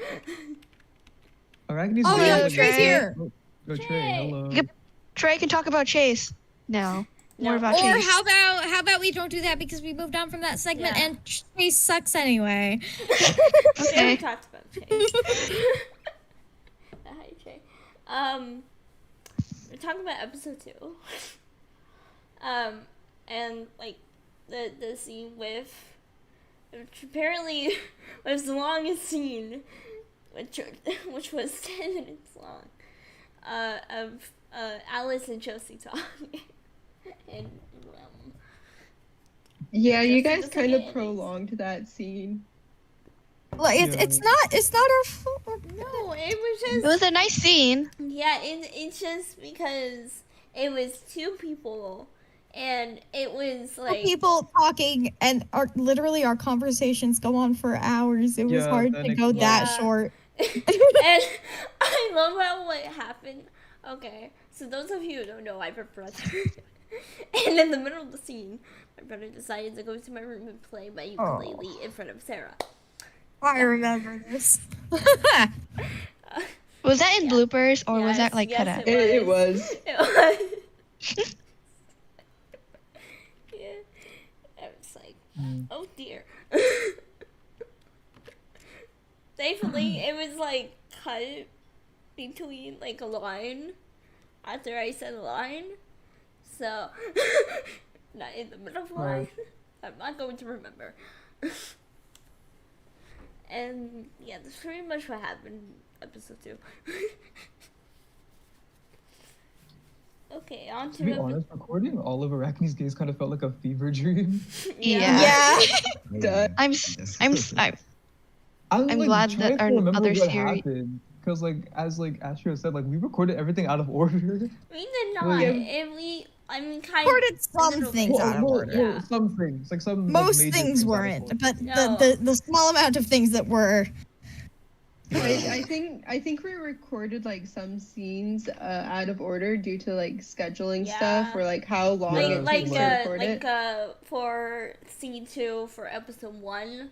Arachne's Oh, game yeah, is Trey's weird. here. Oh, Trey, Trey. hello. Yep. Trey can talk about Chase now. More No. about Or Chase. how about we don't do that because we moved on from that segment Yeah. and Chase sucks anyway. Yeah, we Okay. talked about Chase. Hi, Trey. We're talking about episode 2. And like the scene with, which apparently was the longest scene, which was 10 minutes long, of Alice and Josie talking. And Yeah, you Just guys doesn't kind get of it. prolonged that scene. Like Yeah. it's not our fault. no, it was It just was a nice scene. yeah, it's just because it was 2 people, and it was like People talking and literally our conversations go on for hours. It was Yeah, hard then to it go goes- that Yeah. short. And I love how what happened. Okay, so those of you who don't know, I have a brother. And in the middle of the scene, my brother decided to go to my room and play my ukulele in front of Sarah. I remember this. Was that in Yeah. bloopers or was Yes, that like yes, cut out? It was. It was. Yeah. I was like, Mm. oh dear. Thankfully, it was like cut between like a line after I said a line. So, not in the middle of a line. Right. I'm not going to remember. And yeah, that's pretty much what happened in episode 2. Okay, on To to be episode. honest, recording all of Arachne's games kind of felt like a fever dream. Yeah. Duh. I'm I'm I'm I'm like, glad trying that to our remember other what series- happened. Because like as like Astria said, like we recorded everything out of order. We did not. Well, yeah. And I mean, kind Recorded some little things bit. out of order. Yeah. Some things, like some. like, Most major things out of weren't, order. but No. the small amount of things that were. I think we recorded like some scenes out of order due to like scheduling Yeah. stuff or like how long Yeah, it takes to record it. for scene 2 for episode 1,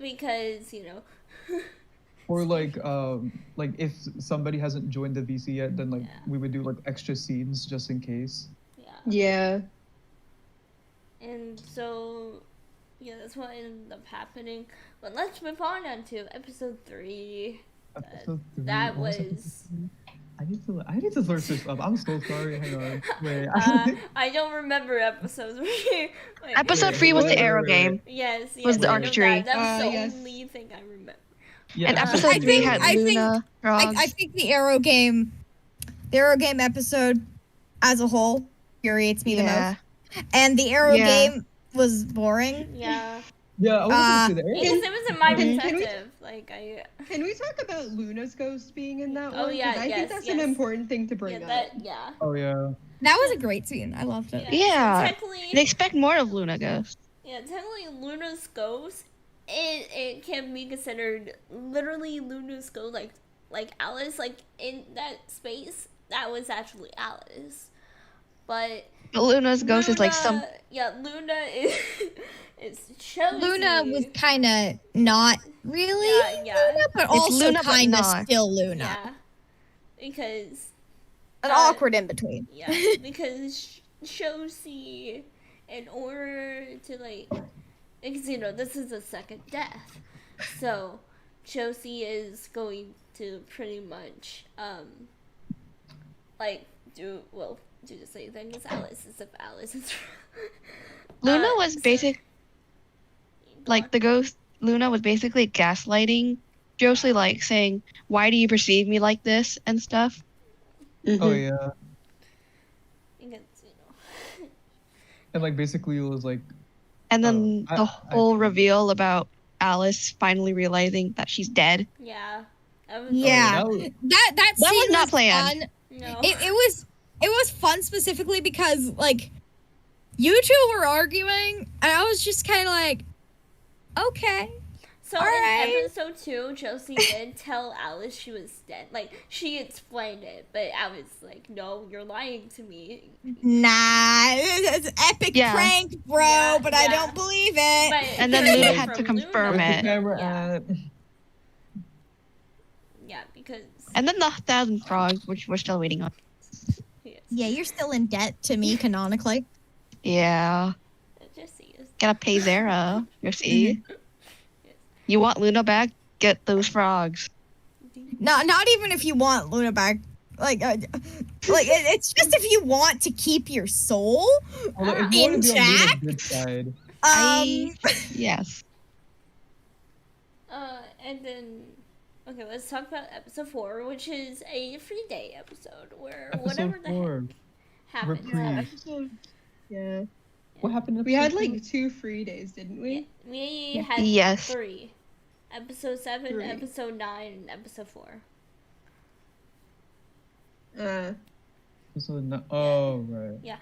because Or like if somebody hasn't joined the VC yet, then like Yeah. we would do like extra scenes just in case. Yeah. and so yeah, that's what ended up happening. But let's move on to episode 3. Episode 3. That What was. episode 3? I need to search this up. I'm so sorry. Hang on. Wait. I don't remember episode 3. Wait. episode 3 was the arrow game. Yes, was the I know archery. That was the Yes. only thing I remember. yeah, And I episode 3 think- had I think- Luna, Frogs. I think the Arrow game episode as a whole infuriates me the yeah. most, and the Arrow Yeah. game was boring. Yeah. Yeah, I was gonna say the Because arrow. it was in my Can we- perspective. Like, I. Can we talk about Luna's ghost being in that Oh, one? 'Cause yeah, I yes, think that's an yes. important thing to bring Yeah, up. that. Yeah. Oh yeah. That was a great scene. I loved it. Yeah. Technically, They expect more of Luna Ghost. yeah, technically, Luna's ghost, it can be considered literally Luna's ghost, like Alice, like in that space, that was actually Alice, but But Luna's ghost is like some. Luna- Yeah, Luna is Josie. Luna was kind of not really Yeah. Luna, but It's also Luna, but kind of not. still Luna. Yeah, because An Uh, awkward in between. yeah, because Josie, in order to because this is a second death, so Josie is going to pretty much do the same thing as Alice, except Alice is Luna was basic. Like the ghost, Luna was basically gaslighting Josie, like saying, "Why do you perceive me like this?" and stuff. Mhm. Oh yeah. because, and like basically it was like And then I- the I- whole reveal about Alice finally realizing that she's dead. Yeah. That was Yeah. that was- That That scene was not planned. fun. no. It was fun specifically because like you two were arguing and I was just kind of like, okay. So Alright. in episode 2, Josie did tell Alice she was dead. Like, she explained it, but I was like, no, you're lying to me. Nah, it's an epic Yeah. prank, bro, Yeah, but I yeah. don't believe it. But And then hearing Luna it had to from confirm Luna- where's the it. camera Yeah. at? Yeah, because And then the 1,000 frogs, which we're still waiting on. yes, Yeah, you're still in debt to me canonically. Yeah. Josie is. Gotta pay Xera. You see? You want Luna back? Get those frogs. Not even if you want Luna back. It's just if you want to keep your soul. Although, if you want to be on Luna's Intact? good side, Yes. And then, okay, let's talk about episode 4, which is a free day episode where whatever episode the 4. heck happens. Reprieve. Yeah. What happened? in We had episode like 2 free days, didn't we? We had Yes. 3. Episode 7, 3. episode 9, and episode 4. Uh. Oh, right. Yeah.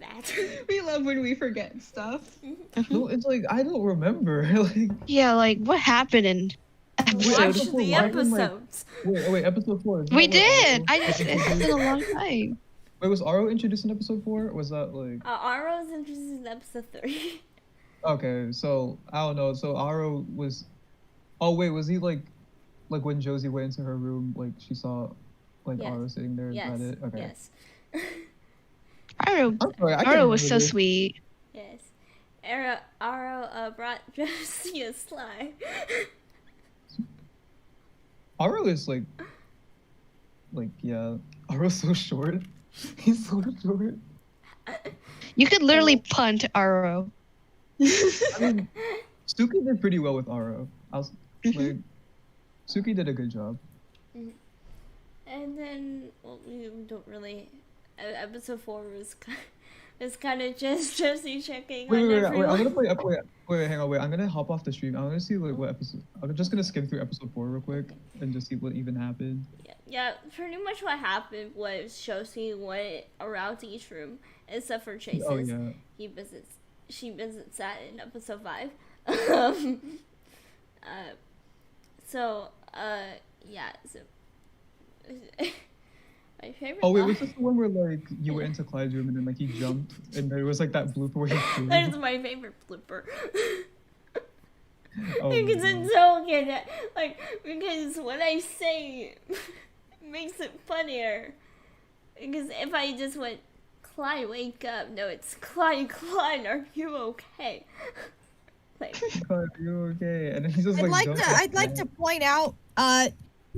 That. We love when we forget stuff. No, it's like I don't remember. Like, Yeah, like what happened in Watch episode? the Why didn't, like- episodes. wait, episode 4. We did. It's been a long time. Wait, was Aro introduced in episode 4? Or was that like? Aro's interested in episode 3. Okay, so I don't know. So Aro was. Oh wait, was he like when Josie went into her room, like she saw, like Yes. Aro sitting there? Is Yes. that it? Okay. Yes. Aro, I'm sorry, I can't Aro was remember so this. sweet. Yes. Aro brought Josie a slide. Aro is like yeah. Aro's so short. He's so short. You could literally punt Aro. I mean, Suki did pretty well with Aro. I was Mm-hmm. like, Suki did a good job. And then, well, we don't really. Episode 4 was kind of just Josie checking Wait, on wait, everyone. I'm gonna play. Wait, hang on, wait. I'm gonna hop off the stream. I'm gonna see like what episode. I'm just gonna skim through episode 4 real quick and just see what even happened. Yeah, pretty much what happened was Josie went around to each room, except for Chase's. Oh yeah. She visits that in episode 5. Yeah, so. My favorite. Oh wait, line- was this the one where like you went into Clyde's room and then like he jumped and there was like that blooper where he threw? That is my favorite blooper. Oh, Because no. it's so good. Like, because what I say makes it funnier. Because if I just went, Clyde, wake up. No, it's Clyde, are you okay? Like, Clyde, are you okay? And then he's just like. I'd like to point out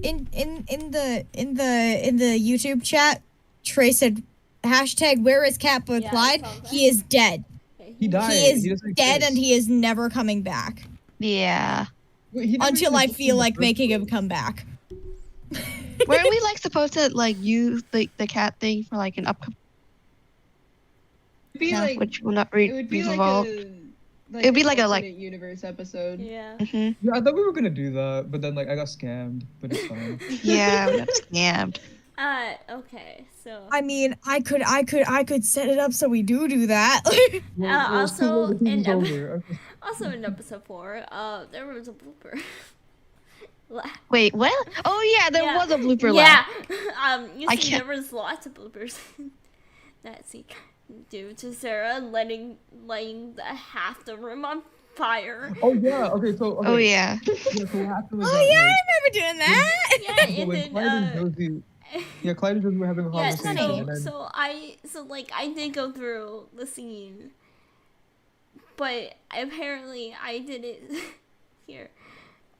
in the YouTube chat, Trey said hashtag where is Catboy Yeah, I Clyde? saw that. He is dead. He died. He is doesn't dead exist. and he is never coming back. Yeah. Wait, he never Until even I existed feel in the like first making him place. come back. Weren't we like supposed to like use the cat thing for like an upcoming It'd be stuff, like which will not it would be like resolve? It'd be like a alternate universe episode. yeah. Hmm. Yeah, I thought we were gonna do that, but then like I got scammed. But it's fine. Yeah, we got scammed. Okay, so. I mean, I could set it up so we do that. It's too also, late, the season's in over. Okay. Also in episode 4, there was a blooper. Wait, what? Oh yeah, there Yeah. was a blooper Yeah. left. You I see, can't- there was lots of bloopers in that scene due to Sarah lighting the half the room on fire. Oh yeah. Okay. So. Okay. Oh yeah. Yeah, so what happened was Oh that, yeah, like, I remember doing that. Yeah, so and when then Clyde and Josie, yeah, Clyde and Josie were having a yeah, conversation, and then so I did go through the scene, but apparently I didn't here.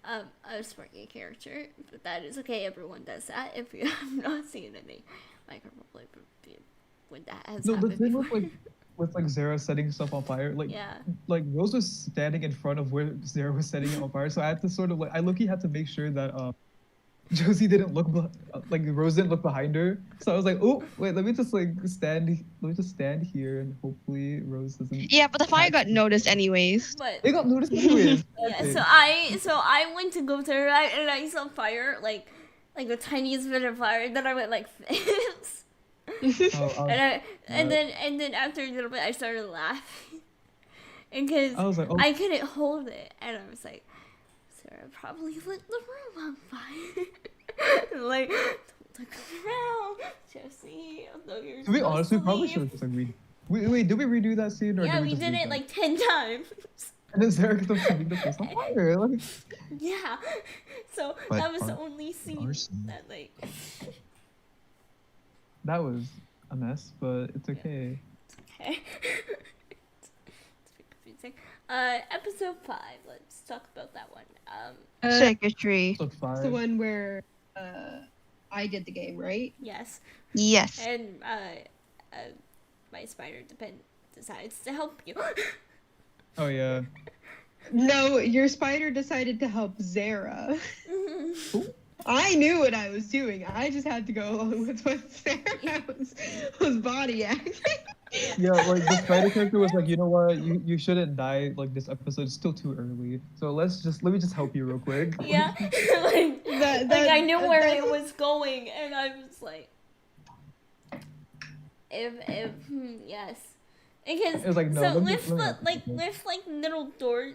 I was sparking a character, but that is okay. Everyone does that. If you have not seen any microplay when that has no, the happened thing before. with like Xera setting stuff on fire, like Yeah. like Rose was standing in front of where Xera was setting it on fire, so I had to sort of like I low-key had to make sure that Josie didn't look like Rose didn't look behind her. So I was like, oh wait, let me just stand here and hopefully Rose doesn't. Yeah, but the fire catch got me. noticed anyways. But They got noticed anyways. yeah, Exactly. so I went to go to her and I saw fire, like the tiniest bit of fire. Then I went like this, Oh, and then after a little bit I started laughing, because I was like, oh, I couldn't hold it, and I was like, Sarah probably lit the room on fire. Like, don't look around, Josie. Although you're to be supposed honest, we to probably leave. should have just like wait, did we redo that scene or Yeah, did we we just did leave it that? like 10 times. And then Sarah kept on setting the place on fire. Like, Yeah. So But that was the our- only scene arson. that like that was a mess, but it's okay. okay. It's confusing. Episode 5. Let's talk about that one. Secretary. Episode It's 5. the one where I did the game, right? Yes. Yes. And my spider decides to help you. Oh yeah. No, your spider decided to help Xera. I knew what I was doing. I just had to go along with what Sarah was body acting. Yeah, like the spider character was like, you know what, you shouldn't die like this episode. It's still too early. So let me just help you real quick. Yeah. like I knew where it was going, and I was like, yes. Because It was like, no, so let me lift help you. lift like little door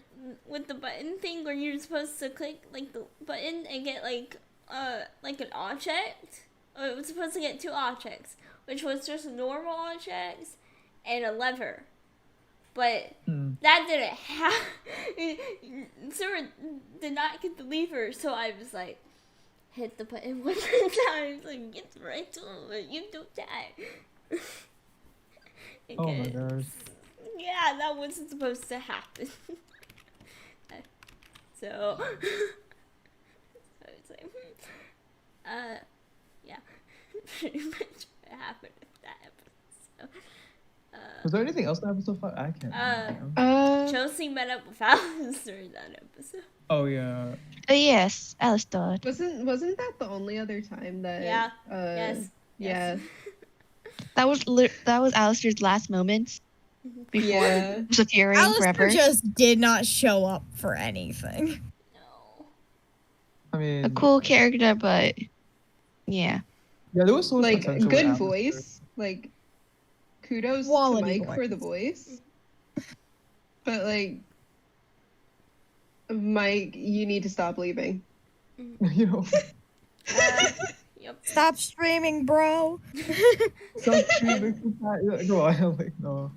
with the button thing where you're supposed to click like the button and get like an object. It was supposed to get 2 objects, which was just normal objects and a lever. But that didn't happen. Sarah did not get the lever, so I was like, hit the button one time, like get right to it, you don't die. Oh my Because- gosh. Yeah, that wasn't supposed to happen. So, it's like, yeah, pretty much what happened with that episode. Was there anything else in episode 5? I can't remember. Chelsea met up with Alistair in that episode. Oh yeah. Yes, Alice thought. Wasn't that the only other time that? Yeah. Yes. Yeah. That was Alistair's last moments before Yeah. disappearing Alistair forever. just did not show up for anything. No. I mean, A cool character, but yeah. yeah, there was so much Like potential with good Alistair. voice. Like kudos Quality to Mike for the voice. But like Mike, you need to stop leaving. You know, Yep. Stop streaming, bro. some go on. Like no,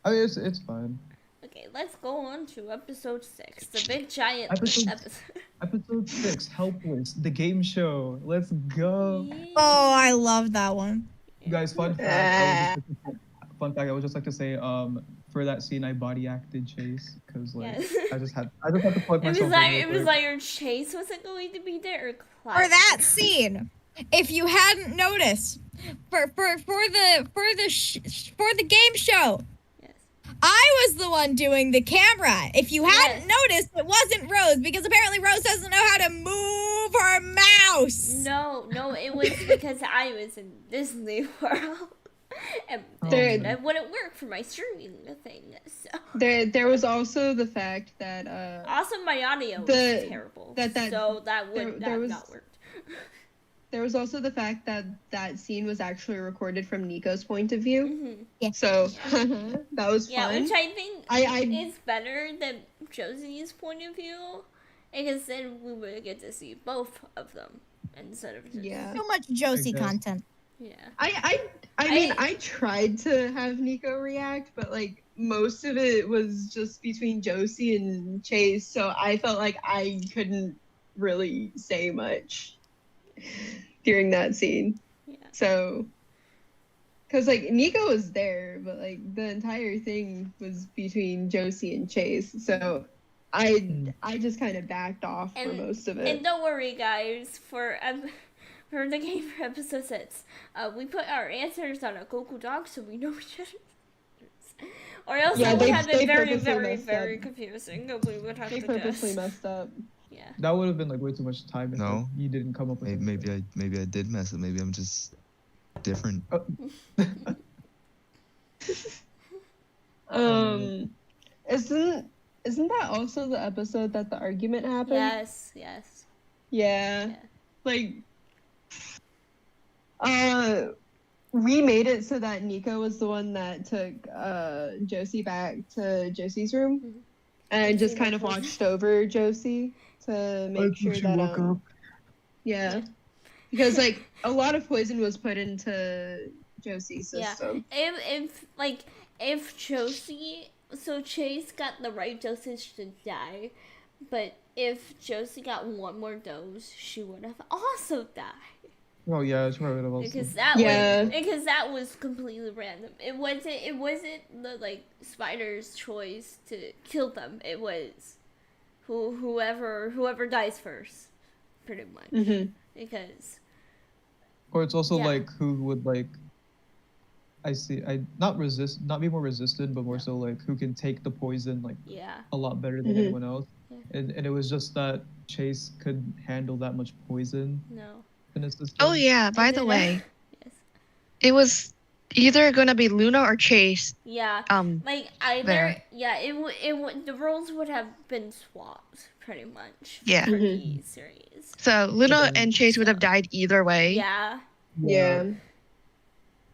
it's fine. Okay, let's go on to episode 6, the big giant Episode- episode. Episode 6, Helpless, the game show. Let's go. Oh, I love that one. You guys, fun fact. I would just like to say, for that scene, I body acted Chase because like Yes. I just had to plug It was myself. like in it real was quick. like your Chase wasn't going to be there, or Clyde. For that scene, if you hadn't noticed, for the game show, Yes. I was the one doing the camera. If you hadn't noticed, it wasn't Rose because apparently Rose doesn't know how to move her mouse. No, it was because I was in Disney World. And There- that wouldn't work for my streaming thing. So There was also the fact that also my audio was The- terrible. that- so that would there was- not worked. there was also the fact that that scene was actually recorded from Nico's point of view. Mhm. Yeah. So that was Yeah, fun. which I think I is better than Josie's point of view, because then we would get to see both of them instead of just Yeah. So much Josie guess. content. yeah. I mean, I tried to have Nico react, but like most of it was just between Josie and Chase, so I felt like I couldn't really say much during that scene. Yeah. So, because like Nico was there, but like the entire thing was between Josie and Chase, so I just kind of backed off for And- most of And it. don't worry, guys, for the game for episode 6, we put our answers on a Google Doc so we know each other. Or else Yeah, it would they- have been they very, purposely very, messed very up. confusing. We would have They to purposely guess. messed up. Yeah. That would have been like way too much time if No. like, you didn't come up with anything. Maybe I did mess up. Maybe I'm just different. Isn't that also the episode that the argument happened? Yes. Yeah. Yeah. Like, we made it so that Nico was the one that took Josie back to Josie's room, Mhm. and just See kind the of poison. watched over Josie to make sure that yeah, because like a lot of poison was put into Josie's Yeah. system. If Josie, so Chase got the right dosage to die, but if Josie got one more dose, she would have also died. Oh yeah, it's right also. Because that was completely random. It wasn't the like spider's choice to kill them. It was whoever dies first, pretty much. Mm-hmm. Because Or it's also Yeah. like who would like not be more resistant, but more so like who can take the poison like yeah, a lot better than Mhm. anyone else. Yeah. And it was just that Chase couldn't handle that much poison no. in his system. Oh yeah, by And the then, way, yes. it was either gonna be Luna or Chase. Yeah. Like either There. yeah, the roles would have been swapped pretty much Yeah. for Mhm. the series. So Luna Okay. and Chase would have died either way. Yeah. Yeah.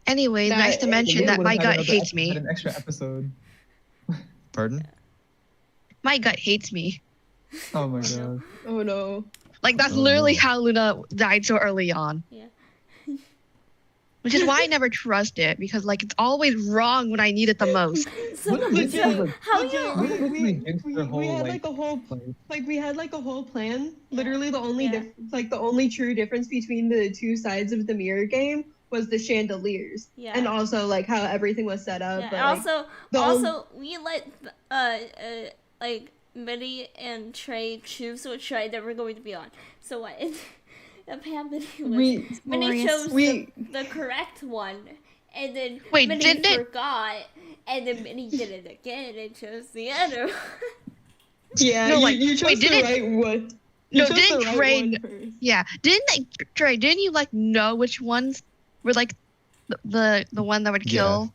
Anyway, That- nice to They mention that my gut hates me. An extra episode. Pardon? My gut hates me. Oh my god. Oh no. Like that's Oh, literally no. how Luna died so early on. Yeah. Which is why I never trust it, because like it's always wrong when I need it the most. So, Legit, so like, how legit, you we had like a whole we had like a whole plan. Literally the only Yeah. the only true difference between the two sides of the mirror game was the chandeliers. Yeah. And also like how everything was set up. Yeah, but, and like, also we let like Minnie and Trey choose which side they were going to be on. So what? Apparently Minnie chose the correct one, and then Wait, Minnie didn't it- forgot, and then Minnie did it again and chose the other one. yeah, No, you, like, you chose wait, the didn't- right one. You No, chose didn't the right Trey- one first. Yeah, didn't you like know which ones were like the one that would Yeah. kill?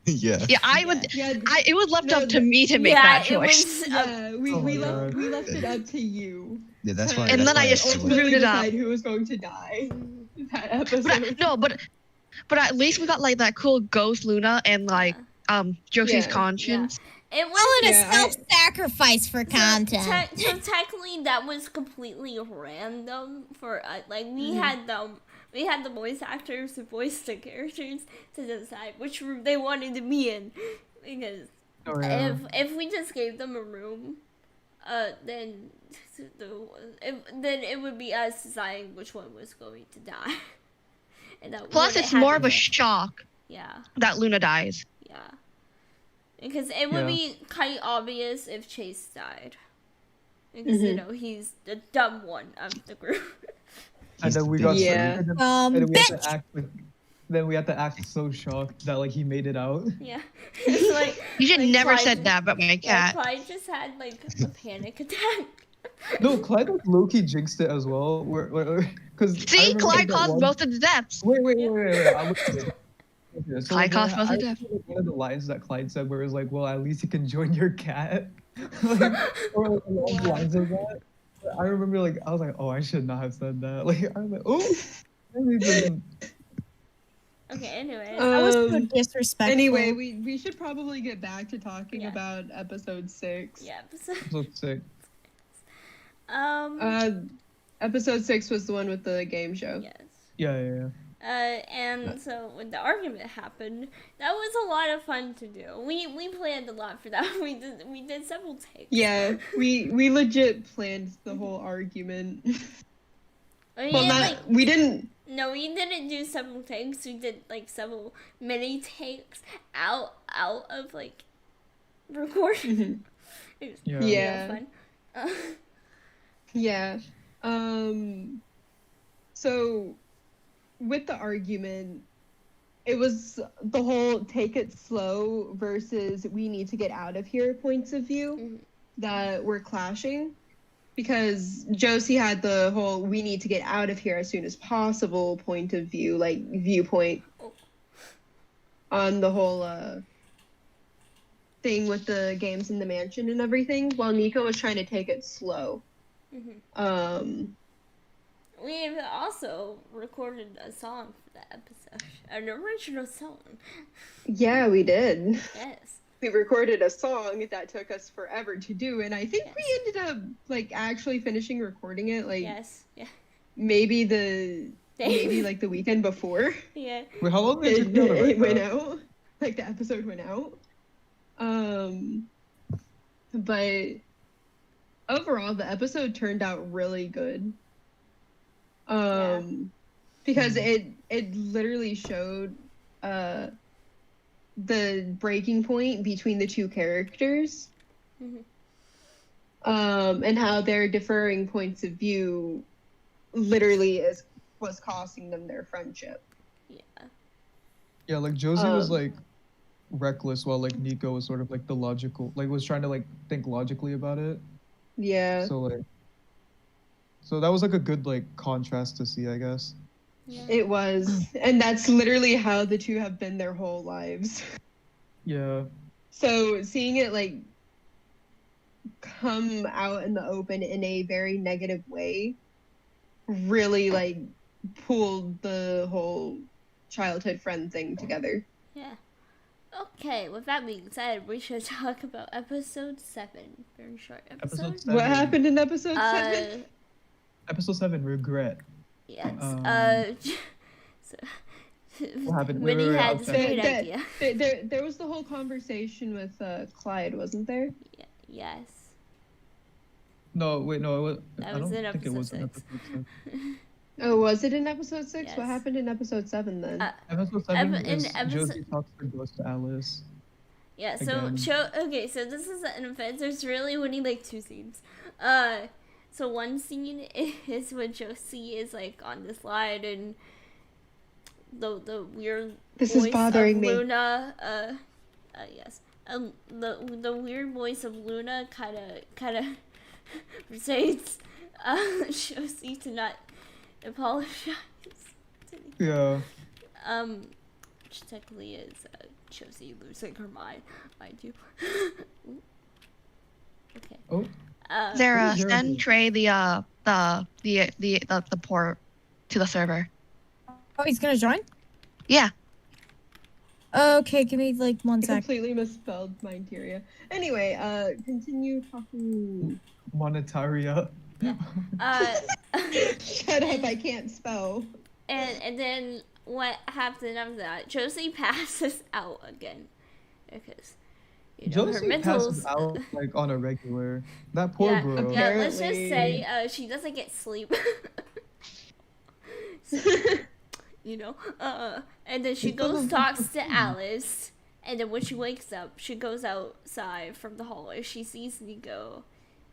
Yeah. Yeah, I would. Yeah, It was left No, up to me to make yeah, that it choice. was. yeah, we, Oh we my left God. we left it up to you. Yeah, that's why. And that's then I why just feel like- screwed Ultimately it up. decide who was going to die that episode. But at least we got like that cool ghost Luna and like Josie's Yeah. conscience. It Call was. it a Yeah, I- self-sacrifice for content. So technically, that was completely random for like we had the voice actors who voiced the characters to decide which room they wanted to be in, because Oh yeah. if we just gave them a room, then it would be us deciding which one was going to die. And that Plus, wouldn't it's more of a happen. shock Yeah. that Luna dies. Yeah. Because it would Yeah. be quite obvious if Chase died. Because, you Mhm. know, he's the dumb one of the group. And then we got Yeah. and then we had Bitch. to act like, then we had to act so shocked that like he made it out. Yeah. It's like, You should like never Clyde said just- that about my Yeah, cat. Clyde just had, like, a panic attack. No, Clyde like low-key jinxed it as well. Because See, Clyde caused most of the deaths. Wait. I looked at it. Okay, so Clyde caused most of the I remember, like, one of the lines that Clyde said where it was like, well, at least you can join your cat. Like, or like along the lines of that. I remember like I was like, oh, I should not have said that. Like I was like, oh. maybe it didn't. Okay, anyway. That was so Um, disrespectful. Anyway, we should probably get back to talking Yeah. about episode 6. Yeah. So, So sick. Episode 6 was the one with the game show. yes. Yeah. And so when the argument happened, that was a lot of fun to do. We planned a lot for that. We did several takes. Yeah, we legit planned the whole argument. I mean, Well, like, we didn't. no, we didn't do several takes. We did like several mini takes out of like recording. It was Yeah. real Yeah. fun. Yeah. So with the argument, it was the whole take it slow versus we need to get out of here points of view Mhm. that were clashing. because Josie had the whole "we need to get out of here as soon as possible" point of view, like viewpoint on the whole thing with the games in the mansion and everything, while Nico was trying to take it slow. We've also recorded a song for that episode, an original song. Yeah, we did. Yes. We recorded a song that took us forever to do, and I think we ended up like actually finishing recording it like Yes. Yeah. maybe like the weekend before Yeah. Wait, how long did it take you to it write went that? out. Like the episode went out. But overall the episode turned out really good. Because it literally showed the breaking point between the two characters. And how their differing points of view literally was costing them their friendship. Yeah. Yeah, like Josie was like reckless while like Nico was sort of like the logical, like was trying to like think logically about it. Yeah. So that was like a good like contrast to see, I guess. Yeah. It was. And that's literally how the two have been their whole lives. Yeah. So seeing it like come out in the open in a very negative way really like pulled the whole childhood friend thing together. Yeah. Okay, with that being said, we should talk about episode 7. Very short episode. Episode 7. What happened in episode 7? Episode 7, regret. Yes. So, What happened? Minnie Wait, had I'll this check. great idea. There was the whole conversation with Clyde, wasn't there? Yes. No, wait, no, it was, That I was don't in think it episode was in 6. episode 7. Oh, was it in episode 6? Yes. What happened in episode 7 then? Episode 7 in is episode- Josie talks to Ghost Alice. Yeah, so Again. okay, so this is an offense. There's really only like 2 scenes. So one scene is when Josie is like on the slide and the weird This is voice bothering of me. Luna. Yes. The weird voice of Luna kind of persuades Josie to not apologize. Yeah. Which technically is Josie losing her mind you. Okay. Oh, Xera, Xera send do? Trey the port to the server. Oh, he's gonna join? Yeah. Okay, give me like 1 I sec. completely misspelled Minteria. Anyway, continue talking. Monetaria. Shut up, I can't spell. And then what happened after that? Josie passes out again because her Josie passes mentals. out like on a regular. That poor Yeah, bro. yeah. Let's just Apparently. say she doesn't get sleep. So, and then she goes talks to Alice, and then when she wakes up, she goes outside from the hallway. She sees Nico,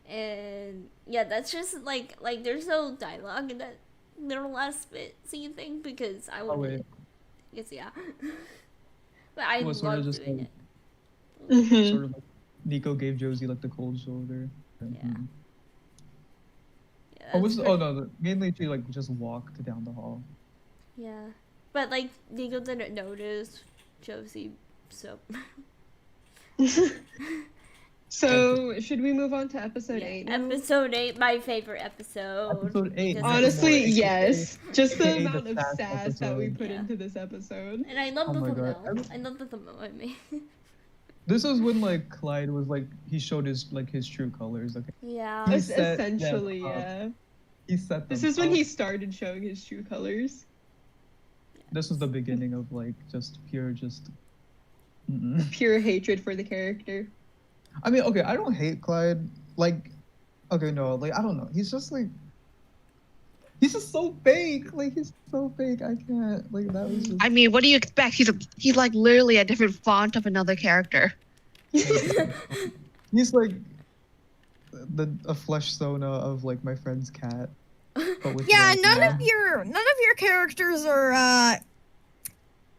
and yeah, that's just like there's no dialogue in that little last bit scene thing because I Oh, would. wait. Yes, yeah. But I Well, sort of love just doing like- it. Mhm. Sort of like Nico gave Josie like the cold shoulder. Yeah. Yeah, Oh, that's no, mainly she like just walked down the hall. Yeah, but like Nico didn't notice Josie, so So, should we move on to episode yeah. 8 now? Episode 8, my favorite episode. Episode 8. because- Honestly, AKA yes. Just the AKA the amount of sass sass that we episode. put Yeah. into this episode. And I love Oh the my God. thumbnail. I love the thumbnail I made. This is when like Clyde was like he showed his true colors. Okay, Yeah. He Es- set them Essentially, up. yeah. he set. This them is when up. he started showing his true colors. This was the beginning of like just pure Mm-mm. Pure hatred for the character. I mean, okay, I don't hate Clyde. Like, okay, no, like I don't know. He's just like. He's just so fake. Like he's so fake. I can't. Like that was just. I mean, what do you expect? He's like literally a different font of another character. He's like a flesh sona of like my friend's cat. But with Yeah, red none hair. of your characters are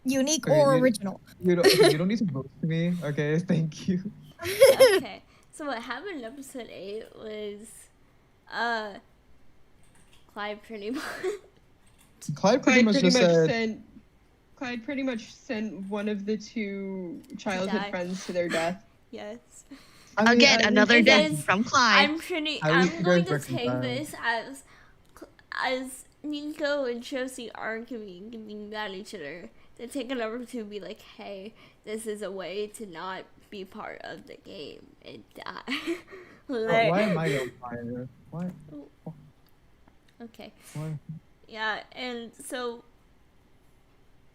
unique Okay, or you- original. You don't need to vote for me. Okay, thank you. Okay. So what happened in episode 8 was Clyde pretty much. Clyde pretty much just said. sent. Clyde pretty much sent one of the two childhood Die. friends to their death. Yes. I mean, Again, I mean, another Because death from Clyde. I'm pretty. I I'm read going to Greg's take reconcile. this as Nico and Josie arguing and being mad at each other. To take it over to be like, hey, this is a way to not be part of the game and die. Why am I on fire? Why? Okay. Why? Yeah, and so,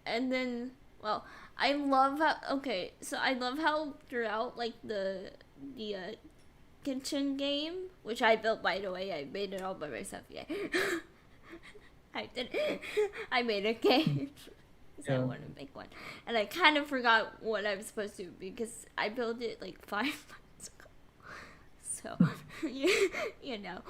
and then, well, I love how throughout like the kitchen game, which I built, by the way, I made it all by myself. Yeah, I did. I made a game. So I Yeah. want to make one, and I kind of forgot what I was supposed to because I built it like 5 months ago. So, you know,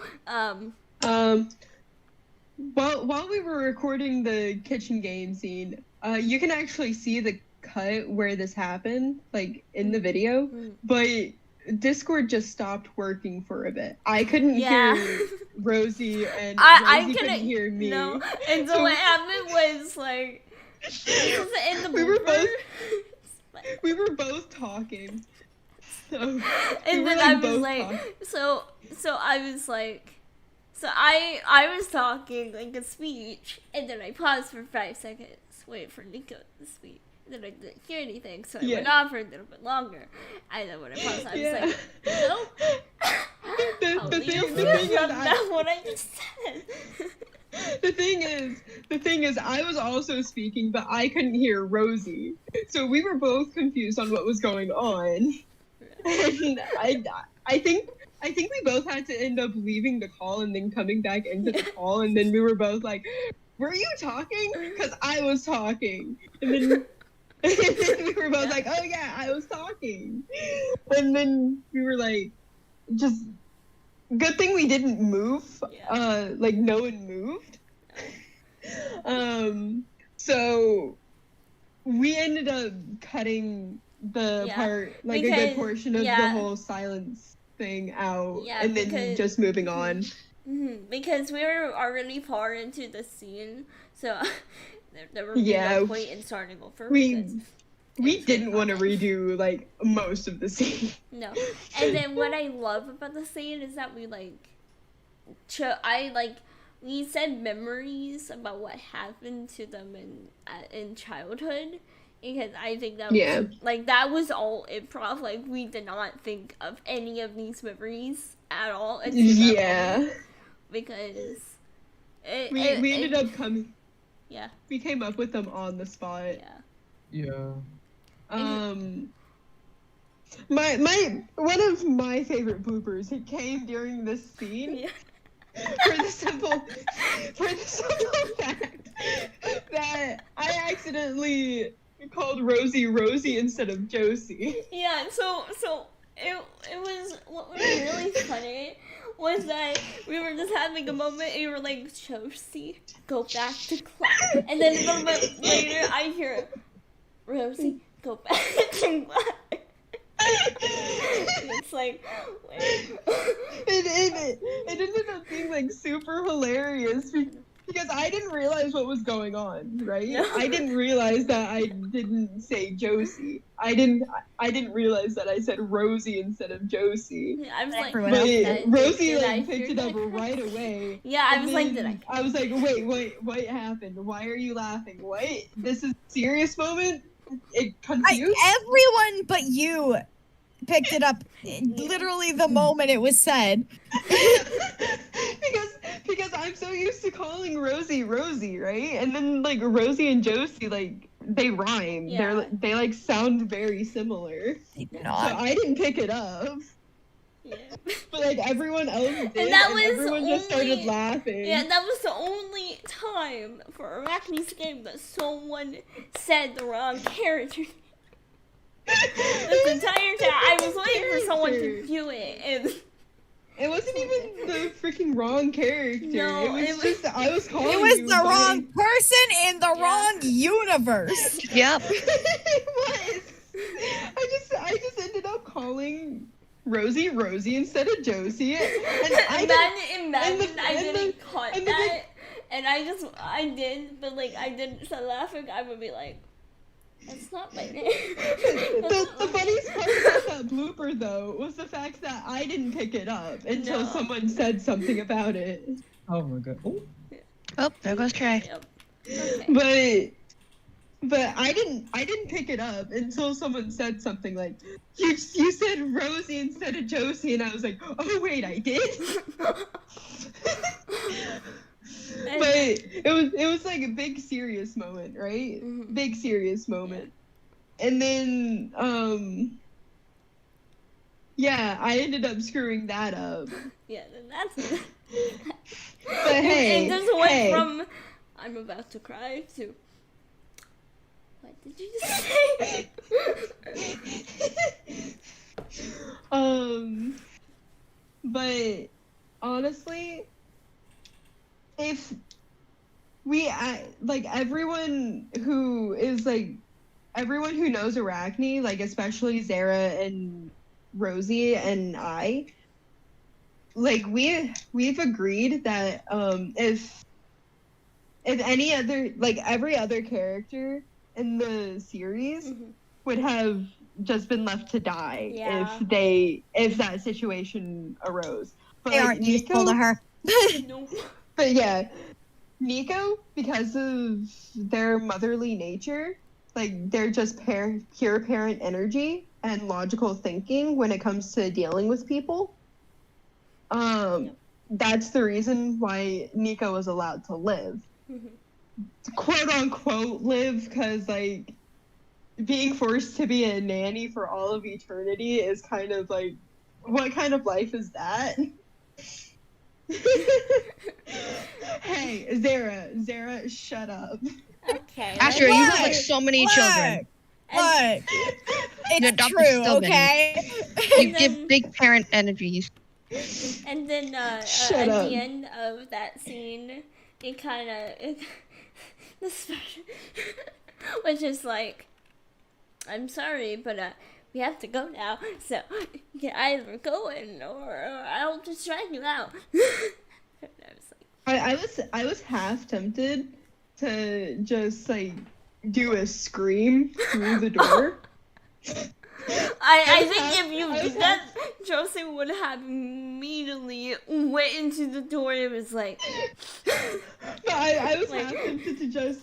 While we were recording the kitchen game scene, you can actually see the cut where this happened, like in the video, but Discord just stopped working for a bit. I couldn't hear Rosie, and I Rosie couldn't couldn't hear me. No, and so So- what happened was like, this was in the We were blooper. We were both talking. So, we And were, then I was both like, talking. so I was like, so I was talking like a speech, and then I paused for 5 seconds, wait for Nico to speak. And then I didn't hear anything, so I Yeah. went on for a little bit longer. And then when I paused, I was like, no. How The do you thing feel is, about what I just said? the thing is, I was also speaking, but I couldn't hear Rosie. So we were both confused on what was going on. And I think we both had to end up leaving the call and then coming back into the call, and then we were both like, "Were you talking?" Because I was talking, and then we were both like, "Oh yeah, I was talking," and then we were like, "Just good thing we didn't move." Yeah. Like no one moved. So we ended up cutting the Yeah, part, like a because- good portion of the yeah. whole silence thing out, Yeah, and then because- just moving on. Because we were already far into the scene, so there would be Yeah, no point in starting over. we- because We it's didn't want to context. redo like most of the scene. No, and then what I love about the scene is that we we said memories about what happened to them in childhood, because I think that was, Yeah. that was all improv. Like, we did not think of any of these memories at all until that Yeah, moment, because we ended up coming. yeah, We came up with them on the spot. yeah. Yeah. My one of my favorite bloopers, it came during this scene. Yeah. For the simple fact that I accidentally called Rosie instead of Josie. Yeah, so it was, what was really funny was that we were just having a moment and you were like, Josie, go back to class. And then a little bit later I hear, Rosie, go back to class. It's like, wait. It ended up being like super hilarious because I didn't realize what was going on, right? No. I didn't realize that I didn't say Josie. I didn't realize that I said Rosie instead of Josie. I was like, Everyone But else did Rosie I like hear picked it up that? right away. Yeah, I And was like, then did I? I was like, wait, what happened? Why are you laughing? What? This is a serious moment? It confused? Everyone but you picked it up literally the moment it was said. because I'm so used to calling Rosie, right? And then like Rosie and Josie, like they rhyme. Yeah. They like sound very similar. They did So not. I didn't pick it up. Yeah. But like everyone else did, And that was everyone just started only- laughing. Yeah, that was the only time for Arachne's game that someone said the wrong character. This entire time, I was waiting for someone to do it, and It wasn't even the freaking wrong character. No, it was just I was calling It was you the by- wrong person in the Yeah. wrong universe. Yep. It was. I just ended up calling Rosie instead of Josie. And Imagine I didn't caught and that, and I did, but like I didn't start laughing. I would be like, that's not my name. The funniest part about that blooper, though, was the fact that I didn't pick it up until No. someone said something about it. Oh my god. Oh, Oh, there goes Trey. Yep. Okay. But I didn't pick it up until someone said something like, you said Rosie instead of Josie, and I was like, oh wait, I did. But it was like a big serious moment, right? Mhm. Big serious moment. And then yeah, I ended up screwing that up. Yeah, then that's. But hey, it just went hey. from I'm about to cry to what did you just say? But honestly, if we like everyone who knows Arachne, like especially Xera and Rosie and I, like we've agreed that if any other, like every other character in the series Mhm. would have just been left to die Yeah. if that situation arose. But They like, aren't useful to her. No. but yeah, Nico, because of their motherly nature, like they're just pure parent energy and logical thinking when it comes to dealing with people. That's the reason why Nico was allowed to live. Mhm. Quote unquote live, because like being forced to be a nanny for all of eternity is kind of like, what kind of life is that? Hey, Xera, shut up. Okay. Astria, you have like Look, so many look, children. Look, Your it's dog is true, still many. okay? You And give then- big parent energies. And then Shut at up. the end of that scene, it kind of the special, which is like, I'm sorry, but we have to go now. So you can either go in or I'll just drag you out. And I was like, I was half tempted to just like do a scream through the door. I was think half- if you I was did that, Josie would have immediately went into the door. It was like, But I was Like- half tempted to just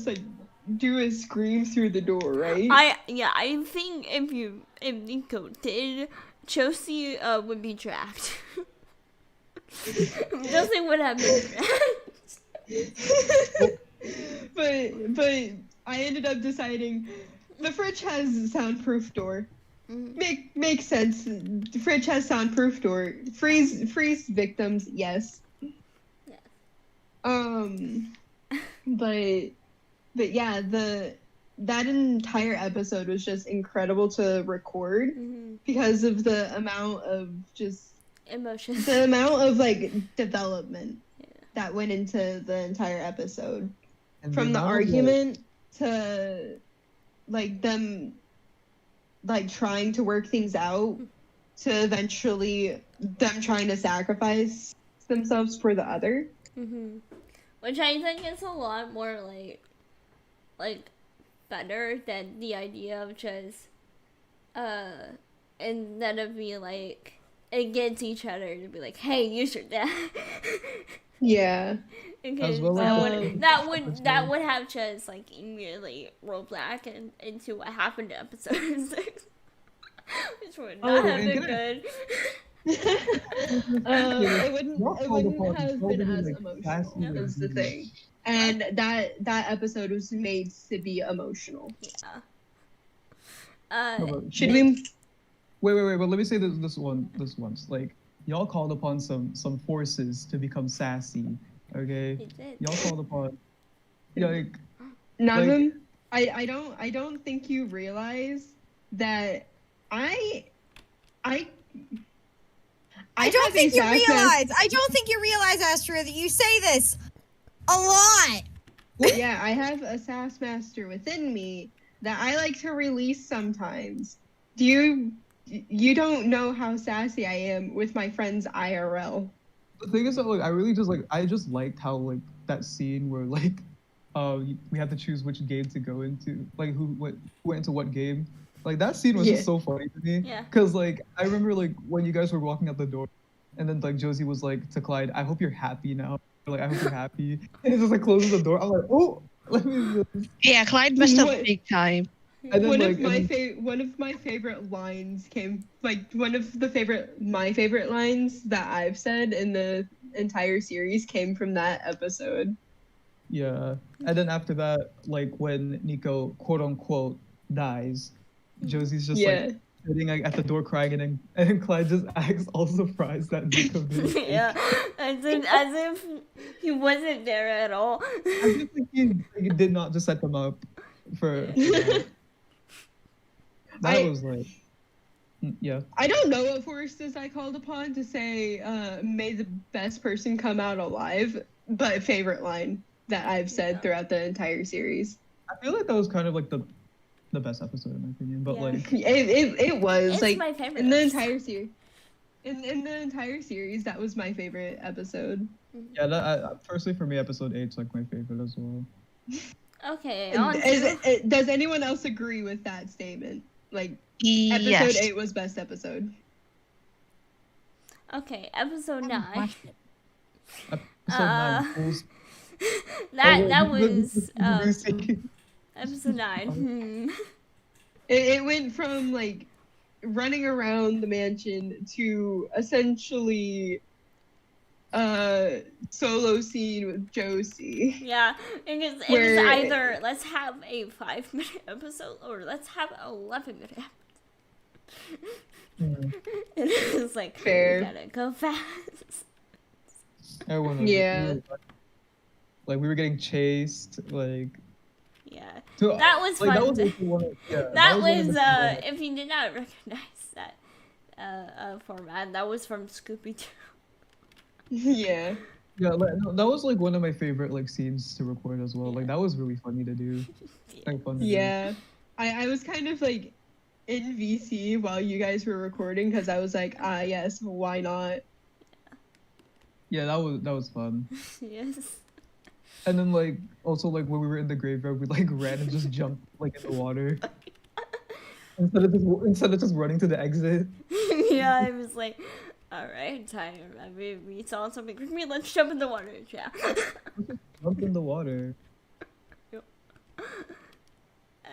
like, do a scream through the door, right? I think if Nico did, Josie would be dragged. Josie would have been dragged. but I ended up deciding the fridge has a soundproof door. Mhm. Makes sense. The fridge has soundproof door. Freeze victims, yes. Yes. But yeah, that entire episode was just incredible to record Mhm. because of the amount of Emotions. the amount of like development Yeah. that went into the entire episode. and From the amount of, argument to like them like trying to work things out to eventually them trying to sacrifice themselves for the other. Mhm. Which I think is a lot more like better than the idea of just instead of being like against each other to be like, hey, you should die. Yeah. Because well as that would have just like immediately rolled back into what happened to episode 6, which would not have and been can good. It wouldn't have been as like, emotional fascinating. is the thing. And that episode was made to be emotional. Yeah. No, but Should we wait, but let me say this once. Like, y'all called upon some forces to become sassy, okay? It did. Y'all called upon, like, Navim, I don't think you realize that I don't have think a you sass realize. I don't think you realize, Astria, that you say this a lot. Yeah, I have a sass master within me that I like to release sometimes. You don't know how sassy I am with my friends IRL. The thing is that like I just liked how like that scene where like we had to choose which game to go into, like who went into what game. Like that scene was Yeah. just so funny to me. Yeah. Cause like I remember like when you guys were walking out the door, and then like Josie was like to Clyde, "I hope you're happy now." Or, like I hope you're happy, and he just like closes the door. I'm like, oh, let me. Just... Yeah, Clyde messed up What? big time. And then, One like, of my and then- one of my favorite lines came one of my favorite lines that I've said in the entire series came from that episode. Yeah, and then after that, like when Nico quote unquote dies, Josie's just Yeah. like sitting like, at the door crying, and then Clyde just acts all surprised that Nico did. Yeah, as if he wasn't there at all. I just think he did not just set them up for that. That was like, yeah. I don't know what forces I called upon to say, may the best person come out alive, but favorite line that I've said throughout the entire series. I feel like that was kind of like the best episode in my opinion, but Yeah. like, It was It's like my favorite. in the entire series. In the entire series, that was my favorite episode. yeah, that personally for me, episode 8's like my favorite as well. Okay, on Does anyone else agree with that statement? Like, episode Yes. 8 was best episode. okay, episode I 9. haven't watched it. Episode 9 was That was Lucy. episode 9. It went from like running around the mansion to essentially solo scene with Josie. Yeah, it was Where- either let's have a 5-minute episode or let's have an 11-minute episode. Mm. And it was like, Fair. we gotta go fast. Everyone was, Yeah. like we were getting chased, like Yeah, so, that was like, fun. that was like, one, yeah, That one of was, the best if you did not recognize that format, that was from Scooby-Doo. Yeah. yeah, like, no, that was like one of my favorite like scenes to record as well. Like that was really funny to do. Like fun to do. Yeah. I was kind of like in VC while you guys were recording because I was like, yes, why not? Yeah, that was fun. Yes. And then like also like when we were in the graveyard, we like ran and just jumped like in the water instead of just running to the exit. Yeah, I was like, alright, we saw something quickly, let's jump in the water. Yeah. Jump in the water.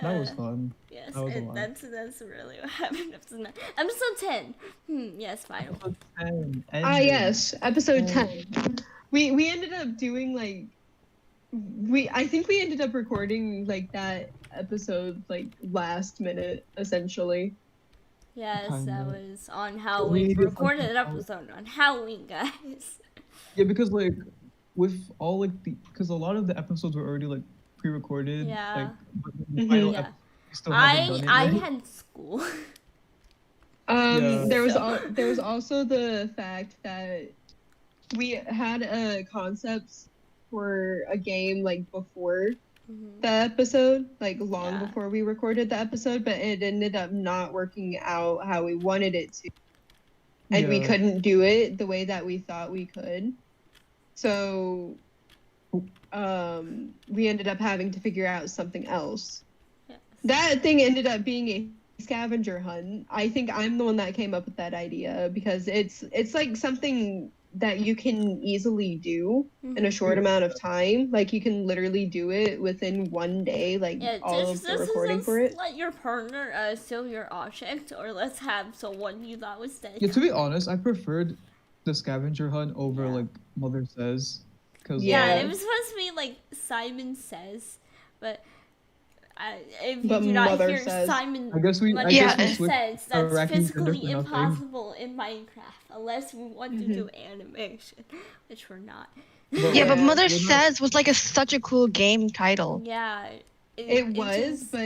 That was fun. Yes, That was a and lot. that's really what happened. Episode 10. Yes, final. Episode 10. Ah, yes, episode Oh. 10. We ended up doing like I think we ended up recording like that episode like last minute essentially. Yes, that Kinda. was on we Halloween. We needed recorded an something episode on Halloween, guys. Yeah, because like with all like because a lot of the episodes were already like pre-recorded. Yeah. Like but the final Yeah. episode, we still haven't done it I yet. had school. Yeah. There was So- there was also the fact that we had a concept for a game like before Mhm. the episode, like long Yeah. before we recorded the episode, but it ended up not working out how we wanted it to. And we Yeah. couldn't do it the way that we thought we could. So we ended up having to figure out something else. Yes. That thing ended up being a scavenger hunt. I think I'm the one that came up with that idea because it's like something that you can easily do in a short amount of time. Like you can literally do it within one day, like Yeah, all of the recording for it. Let your partner steal your object, or let's have someone you thought was dead. Yeah, to be honest, I preferred the scavenger hunt over Yeah. like Mother Says, because Yeah, Yeah. it was supposed to be like Simon Says, but if you But do not Mother hear Says. Simon I guess we Yeah. switched Says, that's Arachne's gender physically for nothing. impossible in Minecraft unless we want to do animation, which we're not. But, Yeah, but Yeah. Mother we're not- Says was like such a cool game title. Yeah, It just- was, but